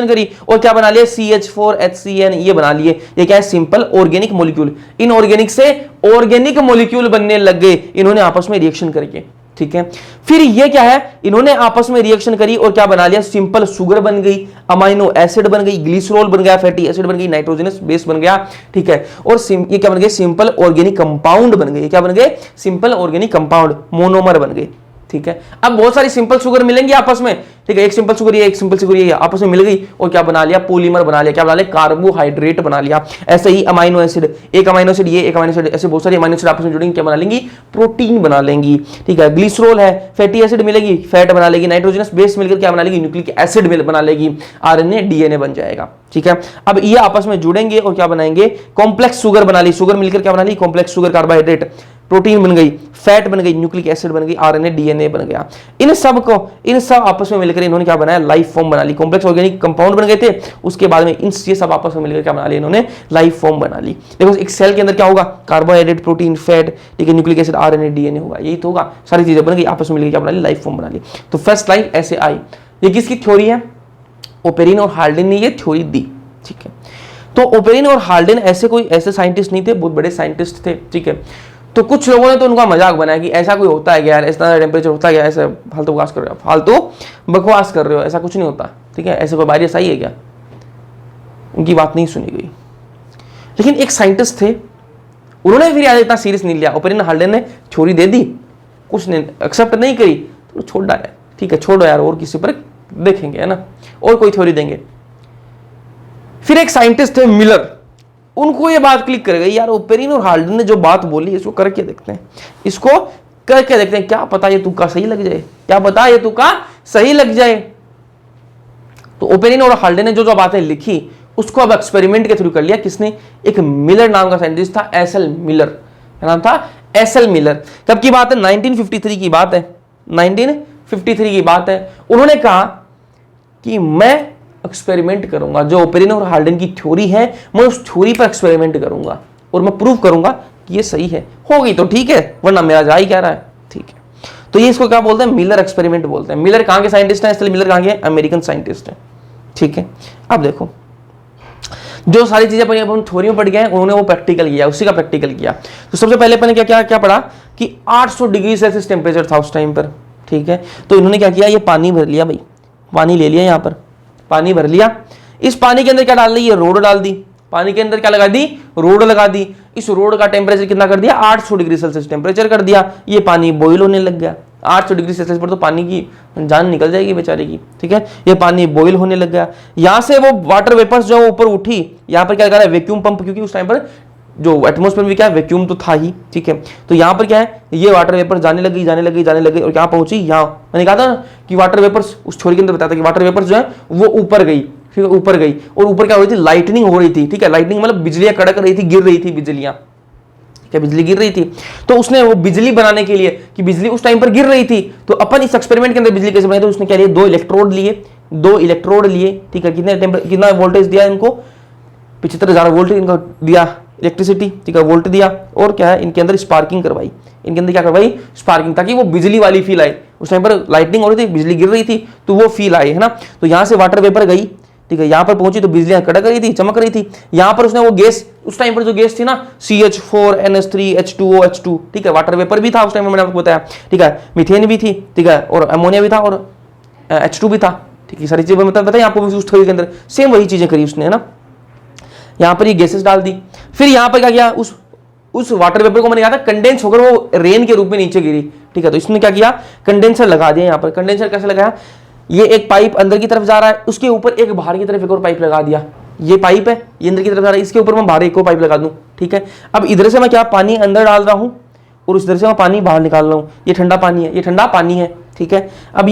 करी, और क्या बना लिया, CH4HCN ये बना लिए। ये क्या है, सिंपल ऑर्गेनिक मॉलिक्यूल, इनऑर्गेनिक से ऑर्गेनिक मॉलिक्यूल बनने लग गए इन्होंने आपस में रिएक्शन करके, ठीक है। फिर ये क्या है, इन्होंने आपस में रिएक्शन करी और क्या बना लिया, सिंपल शुगर बन गई, अमाइनो एसिड बन गई, ग्लिसरॉल बन गया, फैटी एसिड बन गई, नाइट्रोजनस बेस बन गया, ठीक है। और ये क्या बन गए, सिंपल ऑर्गेनिक कंपाउंड बन गए। क्या बन गए, सिंपल ऑर्गेनिक कंपाउंड, मोनोमर बन गए, ठीक है। अब बहुत सारी सिंपल शुगर मिलेंगी आपस में, ठीक है, एक सिंपल शुगर ये, एक सिंपल शुगर ये आपस में मिल गई और क्या बना लिया, पॉलीमर बना लिया, क्या बना लिया, कार्बोहाइड्रेट बना लिया। ऐसे ही अमाइनो एसिड, एक अमाइनो एसिड ये, एक अमाइनो एसिड, ऐसे बहुत सारे अमाइनो एसिड आपस में जुड़ेंगे, क्या बना लेंगी, प्रोटीन बना लेंगी, ठीक है। ग्लिसरॉल है, फैटी एसिड मिलेगी, फैट बना लेगी, नाइट्रोजनस बेस मिलकर क्या बना लेगी, न्यूक्लिक एसिड बना लेगी, RNA DNA बन जाएगा, ठीक है। अब ये आपस में जुड़ेंगे और क्या बनाएंगे, कॉम्प्लेक्स शुगर बना ली, शुगर मिलकर क्या बना ली, कॉम्प्लेक्स शुगर, कार्बोहाइड्रेट, प्रोटीन बन गई, फैट बन गई, न्यूक्लिक एसिड बन गई, RNA DNA बन गया। इन सब आपस में मिलकर इन्होंने क्या बनाया, लाइफ फॉर्म बना ली। कॉम्प्लेक्स ऑर्गेनिक कंपाउंड बन गए थे, उसके बाद में ये सब आपस में मिलकर क्या बना लिया, इन्होंने लाइफ फॉर्म बना ली। देखो एक सेल के अंदर क्या होगा, कार्बोहाइड्रेट, प्रोटीन, फैट, ठीक है, न्यूक्लिक एसिड, RNA DNA होगा, यही तो होगा, सारी चीजें बन गई आपस में मिलकर क्या बना ली, लाइफ फॉर्म बना ली। तो फर्स्ट लाइफ ऐसे आई। ये किसकी थ्योरी है, ओपेरिन और हाल्डेन ने ये थ्योरी दी, ठीक है। तो ओपेरिन और हाल्डेन ऐसे साइंटिस्ट नहीं थे, बहुत बड़े साइंटिस्ट थे, ठीक है। तो कुछ लोगों ने तो उनका मजाक बनाया कि ऐसा कोई होता है क्या यार, इतना टेम्परेचर होता है क्या, ऐसे फालतू बकवास कर रहे हो, बकवास कर रहे हो, ऐसा कुछ नहीं होता, ठीक है, ऐसे कोई बारिश आई है क्या, उनकी बात नहीं सुनी गई। लेकिन एक साइंटिस्ट थे, उन्होंने फिर यार इतना सीरियस नहीं लिया, ओपेरिन हाल्डेन ने थ्योरी दे दी, कुछ नहीं एक्सेप्ट नहीं करी, तो छोड़ डाला, ठीक है, छोड़ो यार, और किसी पर देखेंगे, है ना, और कोई थ्योरी देंगे। फिर एक साइंटिस्ट थे मिलर, उनको ये बात क्लिक कर गई, यार ओपेरिन और हाल्डेन ने जो बात बोली इसको करके देखते हैं, इसको करके देखते हैं, क्या पता ये तुक्का सही लग जाए, क्या पता ये तुक्का सही लग जाए। तो ओपेरिन और हाल्डेन ने जो जो बातें लिखी उसको अब एक्सपेरिमेंट के थ्रू कर लिया। किसने, एक मिलर नाम का साइंटिस्ट था, एसएल मिलर, नाम था एसएल मिलर। कब की बात है, 1953 की बात है, 1953 की बात है। उन्होंने कहा कि मैं एक्सपेरिमेंट करूंगा, जो ओपेरिन और हाल्डेन की थ्योरी है मैं उस थ्योरी पर एक्सपेरिमेंट करूंगा और मैं प्रूव करूंगा कि ये सही है। होगी तो ठीक है, वरना मेरा जा ही क्या रहा है, ठीक है। तो ये इसको क्या बोलते हैं, मिलर एक्सपेरिमेंट बोलते हैं। मिलर कहां के साइंटिस्ट हैं, इसलिए मिलर कहां के, अमेरिकन साइंटिस्ट हैं, ठीक है। अब देखो जो सारी चीजें अपन थ्योरी में पढ़ गए हैं, उन्होंने वो प्रैक्टिकल किया, उसी का प्रैक्टिकल किया। तो सबसे पहले अपन ने क्या पढ़ा कि 800 डिग्री सेल्सियस टेम्परेचर था उस टाइम पर, ठीक है। तो इन्होंने क्या किया, ये पानी भर लिया, भाई पानी ले लिया, यहाँ पर पानी भर लिया, इस पानी के अंदर क्या डाल दी, ये रोड डाल दी, पानी के अंदर क्या लगा दी, रोड लगा दी। इस रोड का टेम्परेचर कितना कर दिया, 800 डिग्री सेल्सियस टेम्परेचर कर दिया। ये पानी बॉईल होने लग गया, 800 डिग्री सेल्सियस पर तो पानी की जान निकल जाएगी बेचारे की, ठीक है। ये पानी बॉईल होने लग गया, यहां से वो वाटर वेपर्स जो ऊपर उठी, यहां पर क्या कर रहा है, वैक्यूम पंप, क्योंकि उस टाइम पर जो एटमॉस्फेयर में क्या है, वैक्यूम तो था ही, ठीक है। तो यहाँ पर क्या है, ये वाटर वेपर जाने लगी और क्या पहुंची, यहाँ मैंने कहा था कि वाटर वेपर्स, उस छोरी के अंदर बताया था कि वाटर वेपर्स जो है वो ऊपर गई, ठीक है, ऊपर गई। और ऊपर क्या हो रही थी, लाइटनिंग हो रही थी, ठीक है। लाइटनिंग मतलब बिजलियां कड़क रही थी, गिर रही थी बिजलियां, क्या बिजली गिर रही थी। तो उसने वो बिजली बनाने के लिए, कि बिजली उस टाइम पर गिर रही थी, तो अपन इस एक्सपेरिमेंट के अंदर बिजली कैसे बनाई, तो उसने क्या लिया, दो इलेक्ट्रोड लिए, ठीक है। कितना वोल्टेज दिया इनको, 75,000 वोल्ट इनको दिया इलेक्ट्रिसिटी, ठीक है, वोल्ट दिया। और क्या है, इनके अंदर स्पार्किंग करवाई, इनके अंदर क्या करवाई, स्पार्किंग, ताकि वो बिजली वाली फील आए। उस टाइम पर लाइटनिंग हो रही थी, बिजली गिर रही थी, तो वो फील आई, है ना। तो यहां से वाटर वेपर गई, ठीक है, यहां पर पहुंची तो बिजलियां कड़क रही थी, चमक रही थी। यहां पर उसने वो गैस, उस टाइम पर जो गैस थी ना, CH4NH3 H2O H2, ठीक है, वाटर वेपर भी था उस टाइम में, मैंने आपको बताया, ठीक है, मीथेन भी थी, ठीक है, और अमोनिया भी था, और H2 भी था, ठीक है, सारी चीजें मतलब बताइए आपको उस थ्योरी के अंदर सेम वही चीजें करी उसने, है ना। यहाँ पर ये गैसेस डाल दी, फिर यहाँ पर क्या किया, उस वाटर वेपर को मैंने कहा था कंडेंस होकर वो रेन के रूप में नीचे गिरी, ठीक है। तो इसने क्या किया, कंडेंसर लगा दिया यहाँ पर। कंडेंसर कैसे लगाया, ये एक पाइप अंदर की तरफ जा रहा है, उसके ऊपर एक बाहर की तरफ एक और पाइप लगा दिया। ये पाइप है, ये अंदर की तरफ जा रहा है, इसके ऊपर मैं बाहर एक और पाइप लगा दूं, ठीक है। अब इधर से मैं क्या पानी अंदर डाल रहा हूं और उस इधर से मैं पानी बाहर निकाल रहा हूं। ये ठंडा पानी है, ये ठंडा पानी है, ठीक है। अब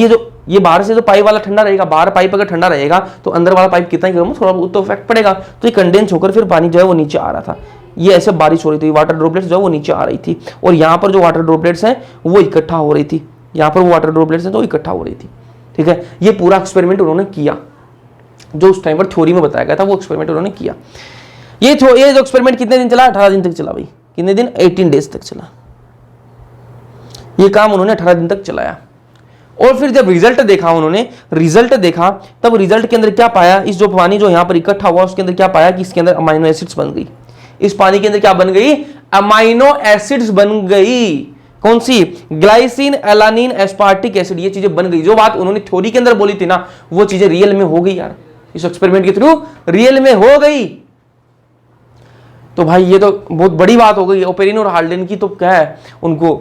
ये बाहर से जो पाइप वाला ठंडा रहेगा, बाहर पाइप अगर ठंडा रहेगा तो अंदर वाला पाइप कितना ही गर्म हो, थोड़ा बहुत तो इफेक्ट पड़ेगा। तो ये कंडेंस होकर फिर पानी जो है वो नीचे आ रहा था। ये ऐसे बारिश हो रही थी, वाटर ड्रॉपलेट्स जो है वो नीचे आ रही थी, और यहाँ पर जो वाटर ड्रॉपलेट्स हैं वो इकट्ठा हो रही थी। यहाँ पर वो वाटर ड्रॉपलेट्स हैं तो इकट्ठा हो रही थी, ठीक है। ये पूरा एक्सपेरिमेंट उन्होंने किया, जो उस टाइम पर थ्योरी में बताया गया था वो एक्सपेरिमेंट उन्होंने किया। ये जो एक्सपेरिमेंट कितने दिन चला, 18 दिन तक चला भाई। कितने दिन, 18 डेज तक चला। ये काम उन्होंने 18 दिन तक चलाया। और फिर जब रिजल्ट देखा उन्होंने, रिजल्ट देखा, तब रिजल्ट के अंदर क्या पाया, इस जो पानी जो यहाँ पर इकट्ठा हुआ उसके अंदर क्या पाया कि इसके अंदर अमाइनो एसिड्स बन गई। इस पानी के अंदर क्या बन गई, अमाइनो एसिड्स बन गई। कौन सी, ग्लाइसिन, एलानिन, एस्पार्टिक एसिड, ये चीजें बन गई। जो बात उन्होंने थ्योरी के अंदर बोली थी ना, वो चीजें रियल में हो गई यार, इस एक्सपेरिमेंट के थ्रू रियल में हो गई। तो भाई ये तो बहुत बड़ी बात हो गई। ओपेरिन और हाल्डेन की तो क्या है, उनको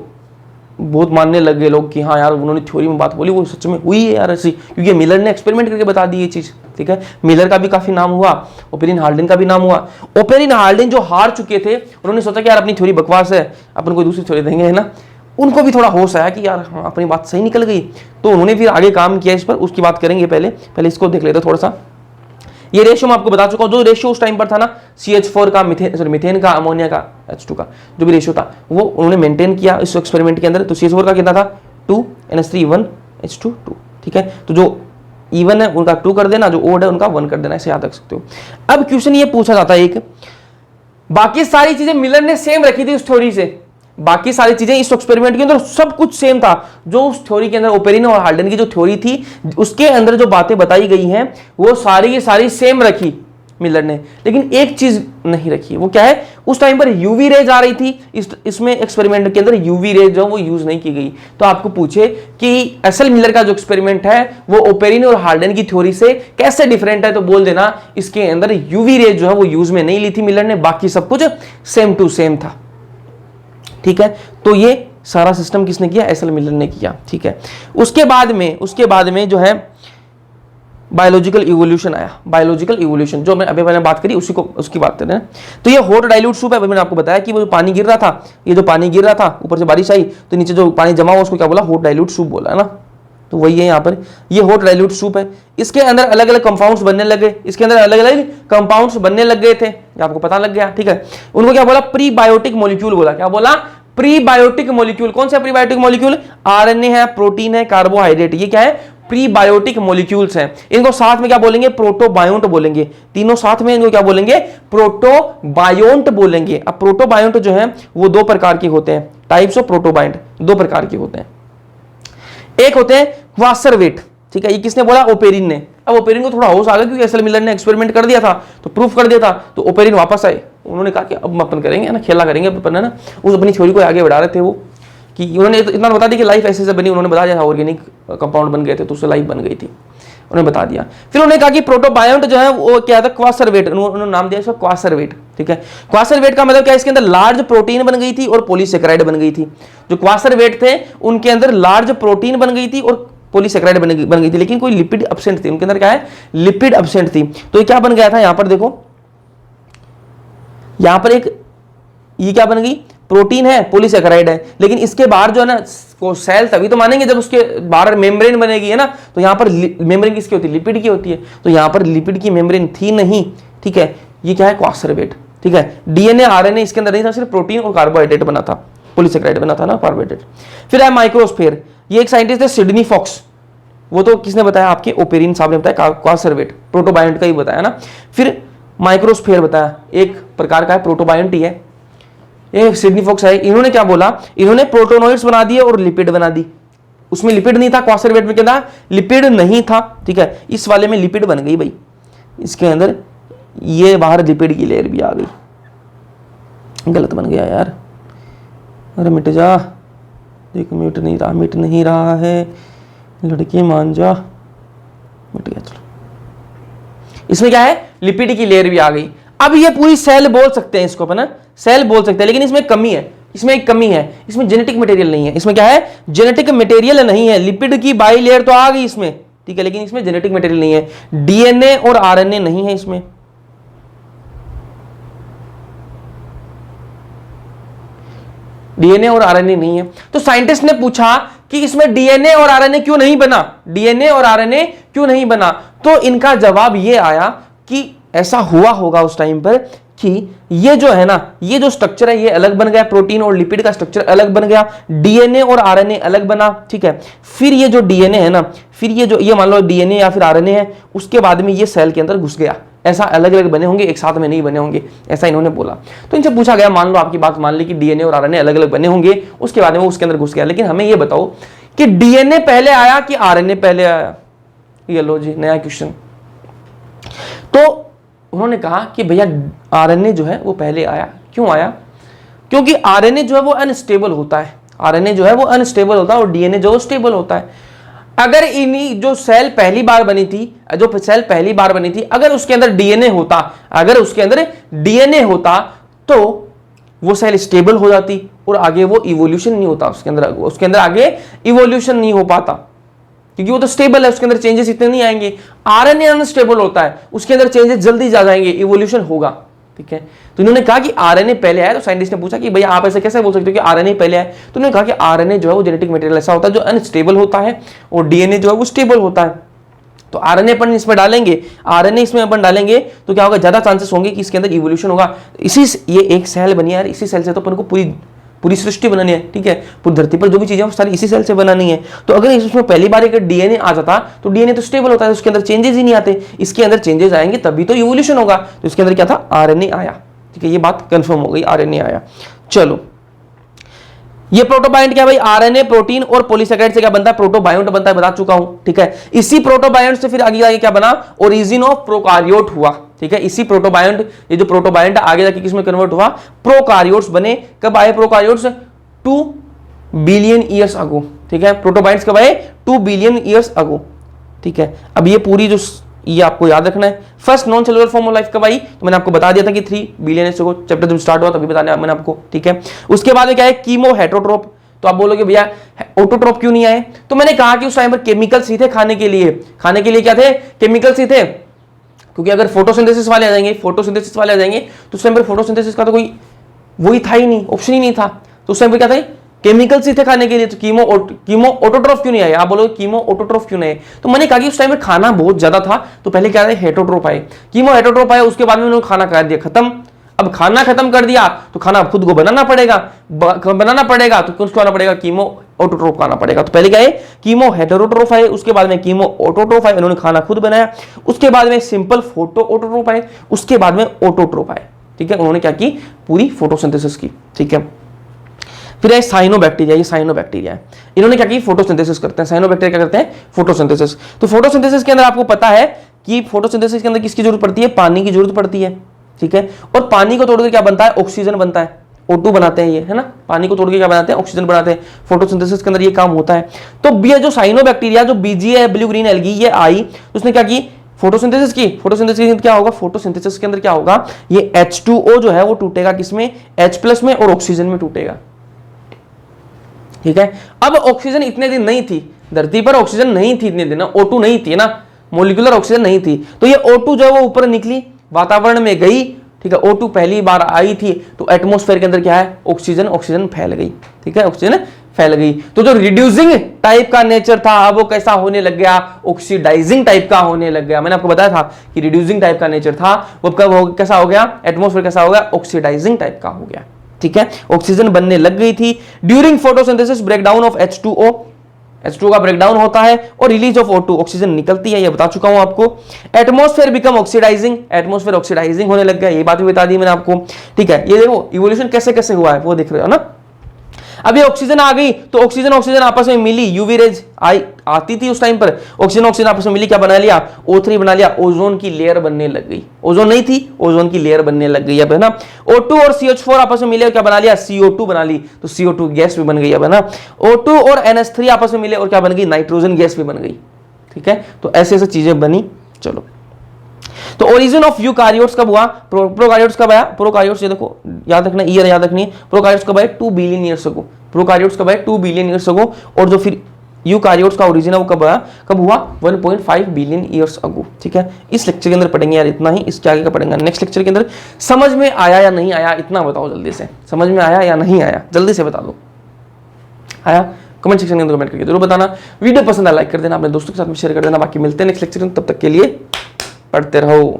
बहुत मानने लग गए लोग कि हाँ यार उन्होंने थ्योरी में बात बोली वो सच में हुई है यार ऐसी, क्योंकि मिलर ने एक्सपेरिमेंट करके बता दी ये चीज, ठीक है। मिलर का भी काफी नाम हुआ, ओपेरिन हाल्डेन का भी नाम हुआ। ओपेरिन हाल्डेन जो हार चुके थे, उन्होंने सोचा कि यार अपनी थ्योरी बकवास है, अपन कोई दूसरी थ्योरी देंगे, है ना। उनको भी थोड़ा होश आया कि यार हाँ अपनी बात सही निकल गई, तो उन्होंने फिर आगे काम किया इस पर, उसकी बात करेंगे। पहले इसको देख लेते थोड़ा सा। ये रेशियो मैं आपको बता चुका हूं, जो रेशियो उस टाइम पर था ना, CH4 का मीथेन का, अमोनिया का, H2 का जो भी रेशियो था वो उन्होंने मेंटेन किया इस एक्सपेरिमेंट के अंदर। तो CH4 का कितना था, 2 NH3 1 H2 2, ठीक है। तो जो इवन है उनका 2 कर देना, जो ओड है उनका 1 कर देना, ऐसे याद रख सकते हो। अब क्वेश्चन ये पूछा जाता है एक, बाकी सारी चीजें मिलर ने सेम रखी थी उस थ्योरी से, बाकी सारी चीजें इस एक्सपेरिमेंट के अंदर सब कुछ सेम था। जो उस थ्योरी के अंदर ओपेरिन और हाल्डेन की जो थ्योरी थी उसके अंदर जो बातें बताई गई हैं वो सारी की सारी सेम रखी मिलर ने, लेकिन एक चीज नहीं रखी। वो क्या है, उस टाइम पर यूवी रेज आ रही थी, इसमें एक्सपेरिमेंट के अंदर यूवी रेज जो वो यूज नहीं की गई। तो आपको पूछे कि एसएल मिलर का जो एक्सपेरिमेंट है वो ओपेरिन और हाल्डेन की थ्योरी से कैसे डिफरेंट है, तो बोल देना इसके अंदर यूवी रेज जो है वो यूज में नहीं ली थी मिलर ने, बाकी सब कुछ सेम टू सेम था, ठीक है। तो ये सारा सिस्टम किसने किया, एसएल मिलर ने किया, ठीक है। उसके बाद में जो है बायोलॉजिकल इवोल्यूशन आया। बायोलॉजिकल इवोल्यूशन जो मैं अभी मैंने बात करी उसकी बात कर रहे हैं। तो ये हॉट डाइल्यूट सूप है, मैंने आपको बताया कि वो पानी गिर रहा था, ये जो पानी गिर रहा था ऊपर से बारिश आई तो नीचे जो पानी जमा हुआ उसको क्या बोला, हॉट डाइल्यूट सूप बोला, है ना। तो वही है यहाँ पर, ये हॉट डाइल्यूट सूप है। इसके अंदर अलग अलग कंपाउंड्स बनने लगे, इसके अंदर अलग अलग कंपाउंड्स बनने लग गए थे, ये आपको पता लग गया, ठीक है। उनको क्या बोला, प्रीबायोटिक मॉलिक्यूल बोला। क्या बोला, प्रीबायोटिक मॉलिक्यूल। कौन सा प्रीबायोटिक मॉलिक्यूल, आरएनए है, प्रोटीन है, कार्बोहाइड्रेट, ये क्या है, प्रीबायोटिक मॉलिक्यूल्स हैं। इनको साथ में क्या बोलेंगे, प्रोटोबायोंट बोलेंगे। तीनों साथ में इनको क्या बोलेंगे, प्रोटोबायोंट बोलेंगे। अब प्रोटोबायोंट जो है वो दो प्रकार के होते हैं, टाइप्स ऑफ प्रोटोबायोंट दो प्रकार के होते हैं। एक होते हैं क्वासरवेट, ठीक है, ये किसने बोला, ओपेरिन ने। अब ओपेरिन को थोड़ा होश आ गया क्योंकि एसएल मिलर ने एक्सपेरिमेंट कर दिया था, तो प्रूफ कर दिया था, तो ओपेरिन वापस आए। उन्होंने कहा कि अब अपन करेंगे ना, खेला करेंगे अपन, है ना। उस अपनी थ्योरी को आगे बढ़ा रहे थे वो, कि उन्होंने इतना बता दिया कि लाइफ ऐसे बनी, उन्होंने बता दिया ऑर्गेनिक कंपाउंड बन गए थे तो उससे लाइफ बन गई थी, उन्होंने बता दिया। फिर उन्होंने कहा कि प्रोटोबायोंट जो है वो क्या था, क्वासरवेट, उन्होंने नाम दिया इसको क्वासरवेट, ठीक है। क्वासरवेट का मतलब क्या, इसके अंदर लार्ज प्रोटीन बन गई थी और पॉलीसेकेराइड बन गई थी। जो क्वासरवेट थे उनके अंदर लार्ज प्रोटीन बन गई थी और पॉलीसेकेराइड बन गई थी, लेकिन कोई लिपिड एब्सेंट थी, उनके अंदर क्या है, लिपिड एब्सेंट थी। तो ये क्या बन गया था, यहां पर देखो, यहां पर एक ये क्या बन गई, प्रोटीन है, पॉलीसेकेराइड है, लेकिन इसके बाहर जो है ना को सेल तभी तो मानेंगे जब उसके बाहर मेम्ब्रेन बनेगी, है ना। तो यहां पर मेम्ब्रेन किसकी होती है, लिपिड की होती है। तो यहां पर लिपिड की मेम्ब्रेन थी नहीं, ठीक है। ये क्या है, क्वासरवेट, ठीक है। डीएनए आरएनए इसके अंदर नहीं था, सिर्फ प्रोटीन और कार्बोहाइड्रेट बना था, पॉलीसेकेराइड बना था ना, कार्बोहाइड्रेट। फिर है माइक्रोस्फेयर, ये एक साइंटिस्ट है सिडनी फॉक्स, वो तो किसने बताया, आपके ओपेरिन साहब ने बताया, क्वासरवेट प्रोटोबायोंट का ही बताया ना। फिर माइक्रोस्फेयर बताया, एक प्रकार का है, प्रोटोबायोंट ही है। ये सिडनी फॉक्स है, इन्होंने क्या बोला, इन्होंने प्रोटोनॉइड्स बना दिए और लिपिड बना दी। उसमें लिपिड नहीं था, क्वासरवेट में क्या था, लिपिड नहीं था, ठीक है। इस वाले में लिपिड बन गई भाई, इसके अंदर ये बाहर लिपिड की लेयर भी आ गई। गलत बन गया यार, अरे मिट जा, देख मिट नहीं रहा है, लड़के मान जा, मिट गया। चलो इसमें क्या है, लिपिड की लेयर भी आ गई। अब ये पूरी सेल बोल सकते हैं इसको अपन, सेल बोल सकते हैं, लेकिन इसमें कमी है, इसमें एक कमी है, इसमें जेनेटिक मटेरियल नहीं है। इसमें क्या है, जेनेटिक मटेरियल नहीं है। लिपिड की बाई लेयर तो आ गई इसमें, ठीक है, लेकिन इसमें जेनेटिक मटेरियल नहीं है। डीएनए और आरएनए नहीं है इसमें, डीएनए और आरएनए नहीं है। तो साइंटिस्ट ने पूछा कि इसमें डीएनए और आरएनए क्यों नहीं बना, डीएनए और आरएनए क्यों नहीं बना। तो इनका जवाब ये आया कि ऐसा हुआ होगा उस टाइम पर कि ये जो है ना, ये जो स्ट्रक्चर है ये अलग बन गया, प्रोटीन और लिपिड का स्ट्रक्चर अलग बन गया, डीएनए और आरएनए अलग बना, ठीक है। फिर ये जो डीएनए है ना, फिर ये मान लो डीएनए या फिर आरएनए है, उसके बाद में ये सेल के अंदर घुस गया। ऐसा अलग अलग बने होंगे, एक साथ में नहीं बने होंगे, ऐसा इन्होंने बोला। तो इनसे पूछा गया, मान लो आपकी बात मान ली कि डीएनए और आरएनए अलग अलग बने होंगे, उसके बाद में वो उसके अंदर घुस गया, लेकिन हमें ये बताओ कि डीएनए पहले आया कि आरएनए पहले आया। ये लो जी नया क्वेश्चन। तो उन्होंने कहा कि भैया आरएनए जो है वो पहले आया। क्यों आया? क्योंकि आरएनए जो है वो अनस्टेबल होता है, आरएनए जो है वो अनस्टेबल होता है और डीएनए जो स्टेबल होता है। अगर इन्हीं जो सेल पहली बार बनी थी, जो सेल पहली बार बनी थी, अगर उसके अंदर डीएनए होता, अगर उसके अंदर डीएनए होता तो वो सेल स्टेबल हो जाती और आगे वो इवोल्यूशन नहीं होता, उसके अंदर आगे इवोल्यूशन नहीं हो पाता, क्योंकि वो तो स्टेबल है, उसके अंदर चेंजेस इतने नहीं आएंगे। आरएनए अनस्टेबल होता है, उसके अंदर चेंजेस जल्दी जा जाएंगे, इवोल्यूशन होगा, ठीक है। तो इन्होंने कहा कि आरएनए पहले आया। तो साइंटिस्ट ने पूछा कि भैया आप ऐसे कैसे बोल सकते हो कि आरएनए पहले आया? तो उन्होंने कहा कि आरएनए जो है वो जेनेटिक मटेरियल ऐसा होता है जो अनस्टेबल होता है और डीएनए जो है वो स्टेबल होता है। तो आरएनए अपन इसमें डालेंगे, आरएनए इसमें अपन डालेंगे तो क्या होगा, ज्यादा चांसेस होंगे कि इसके अंदर इवोल्यूशन होगा। ये एक सेल बनी है यार, इसी सेल से तो अपन को पूरी सृष्टि बनानी है, ठीक है। पूरी धरती पर जो भी चीजें वो सारी इसी सेल से बनानी है। तो अगर इसमें पहली बार एक डीएनए आ जाता तो डीएनए तो स्टेबल होता है, उसके अंदर चेंजेस ही नहीं आते, इसके अंदर चेंजेस आएंगे तभी तो इवोल्यूशन होगा। तो इसके अंदर क्या था, आरएनए आया, ठीक है। ये बात कंफर्म हो गई, आरएनए आया। चलो ये प्रोटोबायोंट क्या भाई, आरएनए प्रोटीन और पॉलीसेकेराइड से क्या बनता है, प्रोटोबायोंट बनता है, बता चुका हूं, ठीक है। इसी प्रोटोबायोंट से फिर आगे क्या बना, ओरिजिन ऑफ प्रोकारियोट हुआ, ठीक है। इसी प्रोटोबायोंट, ये जो प्रोटोबायोंट आगे जाके किसमें कन्वर्ट हुआ, प्रोकारियोट्स बने। कब आए प्रोकारियोट्स, 2 बिलियन ईयर्स अगो, ठीक है। प्रोटोबायोंट्स कब आए, 2 बिलियन ईयर्स अगो, ठीक है। अब ये पूरी जो ये आपको याद रखना है। First non cellular form of life कब आई, तो मैंने आपको बता दिया था कि 3 बिलियन ईयर्स अगो, चैप्टर जब स्टार्ट हुआ तभी बताया मैंने आपको, ठीक है। उसके बाद में क्या है, कीमो हेटरोट्रोप। तो आप बोलोगे भैया ऑटोट्रोप क्यों नहीं आए, तो मैंने कहा कि उस टाइम पर केमिकल्स ही थे खाने के लिए क्या थे, केमिकल्स ही थे। क्योंकि अगर फोटोसिंथेसिस वाले आ जाएंगे, तो उस टाइम पर फोटोसिंथेसिस का तो कोई वही था ही नहीं, ऑप्शन ही नहीं था। तो उस टाइम पर क्या था, केमिकल्स ही थे खाने के लिए। तो कीमो ऑटोट्रोफ क्यों नहीं आए, आप बोलोगे कीमो ऑटोट्रोफ क्यों नहीं आए, तो मैंने कहा कि उस टाइम में खाना बहुत ज्यादा था, तो पहले क्या था, हेटरोट्रोफ आए, कीमो हेटरोट्रोफ आए, उसके बाद में उन्होंने खाना कर दिया खत्म। अब खाना खत्म कर दिया तो खाना खुद को बनाना पड़ेगा, तो किसको आना पड़ेगा, कीमो ऑटोट्रोफ आना पड़ेगा। तो पहले क्या है, कीमो हेटरोट्रोफ आए, उसके बाद में कीमो ऑटोट्रोफ आए, उन्होंने खाना खुद बनाया। उसके बाद में सिंपल फोटो ऑटोट्रोफ आए, उसके बाद में ऑटोट्रोफ आए, ठीक है। उन्होंने क्या की, पूरी फोटोसिंथेसिस की, ठीक है। फिर है साइनोबैक्टीरिया, ये साइनोबैक्टीरिया है, इन्होंने क्या की, फोटोसिंथेसिस करते हैं। साइनोबैक्टीरिया क्या करते हैं, फोटोसिंथेसिस। तो फोटोसिंथेसिस के अंदर आपको पता है कि फोटोसिंथेसिस के अंदर किसकी जरूरत पड़ती है, पानी की जरूरत पड़ती है, ठीक है। और पानी को तोड़कर क्या बनता है, ऑक्सीजन बनता है, O2 बनाते हैं ये, है ना। पानी को तोड़ के क्या बनाते हैं, ऑक्सीजन बनाते हैं। फोटोसिंथेसिस के अंदर ये काम होता है। तो ये जो साइनोबैक्टीरिया, जो बीजीए ब्लू ग्रीन एल्गी, ये आई, उसने क्या की, फोटोसिंथेसिस की। फोटोसिंथेसिस क्या होगा, फोटोसिंथेसिस के अंदर क्या होगा, ये H2O जो है वो टूटेगा किसमें, H+ में, और ऑक्सीजन में टूटेगा, ठीक है। अब ऑक्सीजन इतने दिन नहीं थी धरती पर, ऑक्सीजन नहीं थी इतने दिन, O2 नहीं थी ना, मोलिकुलर ऑक्सीजन नहीं थी। तो ये O2 जो है वो ऊपर निकली, वातावरण में गई, ठीक है। O2 पहली बार आई थी तो एटमॉस्फेयर के अंदर क्या है, ऑक्सीजन फैल गई, ठीक है, ऑक्सीजन फैल गई। तो जो रिड्यूसिंग टाइप का नेचर था अब वो कैसा होने लग गया, ऑक्सीडाइजिंग टाइप का होने लग गया। मैंने आपको बताया था कि रिड्यूसिंग टाइप का नेचर था, वो कब कैसा हो गया, एटमॉस्फेयर कैसा हो गया, ऑक्सीडाइजिंग टाइप का हो गया, ठीक है। ऑक्सीजन बनने लग गई थी। During photosynthesis breakdown of H2O का ब्रेकडाउन होता है और रिलीज ऑफ O2, ऑक्सीजन निकलती है, ये बता चुका हूं आपको। Atmosphere become oxidising, atmosphere oxidising होने लग गया, ये बात भी बता दी मैंने आपको, ठीक है। ये देखो इवोल्यूशन कैसे कैसे हुआ है वो दिख रहे हो ना। अब ये ऑक्सीजन आ गई तो ऑक्सीजन आपस में मिली, यूवी रेज आती थी उस टाइम पर, ऑक्सीजन आपस में मिली, क्या बना लिया, O3 बना लिया, ओजोन की लेयर बनने लग गई। ओजोन नहीं थी, ओजोन की लेयर बनने लग गई अब, है ना। O2 और CH4 आपस में मिले, क्या बना लिया, CO2 बना ली, तो CO2 गैस भी बन गई अब, है ना। O2 और NH3 आपस में मिले और क्या बन गई, नाइट्रोजन गैस भी बन गई, ठीक है, तो ऐसे ऐसे चीजें बनी। चलो, तो ओरिजिन ऑफ यूकारियोट्स कब हुआ, प्रोकारियोट्स कब आया, प्रोकारियोट्स ये देखो याद रखना, ईयर याद रखनी है, प्रोकारियोट्स कब आए 2 बिलियन ईयर्स अगो, प्रोकारियोट्स कब आए 2 बिलियन ईयर्स अगो, और जो फिर यूकारियोट्स का ओरिजिन है वो कब आया, कब हुआ 1.5 बिलियन ईयर्स अगो। ठीक है, इस लेक्चर के अंदर पढ़ेंगे यार इतना ही, इसके आगे का पढ़ेंगे नेक्स्ट लेक्चर के अंदर। समझ में आया या नहीं आया इतना बताओ जल्दी से, समझ में आया या नहीं आया जल्दी से बता दो, आया कमेंट सेक्शन के अंदर कमेंट करके जरूर बताना। वीडियो पसंद आया लाइक कर देना, अपने दोस्तों के साथ में शेयर कर देना। बाकी मिलते हैं नेक्स्ट लेक्चर में, तब तक के लिए पढ़ते रहो।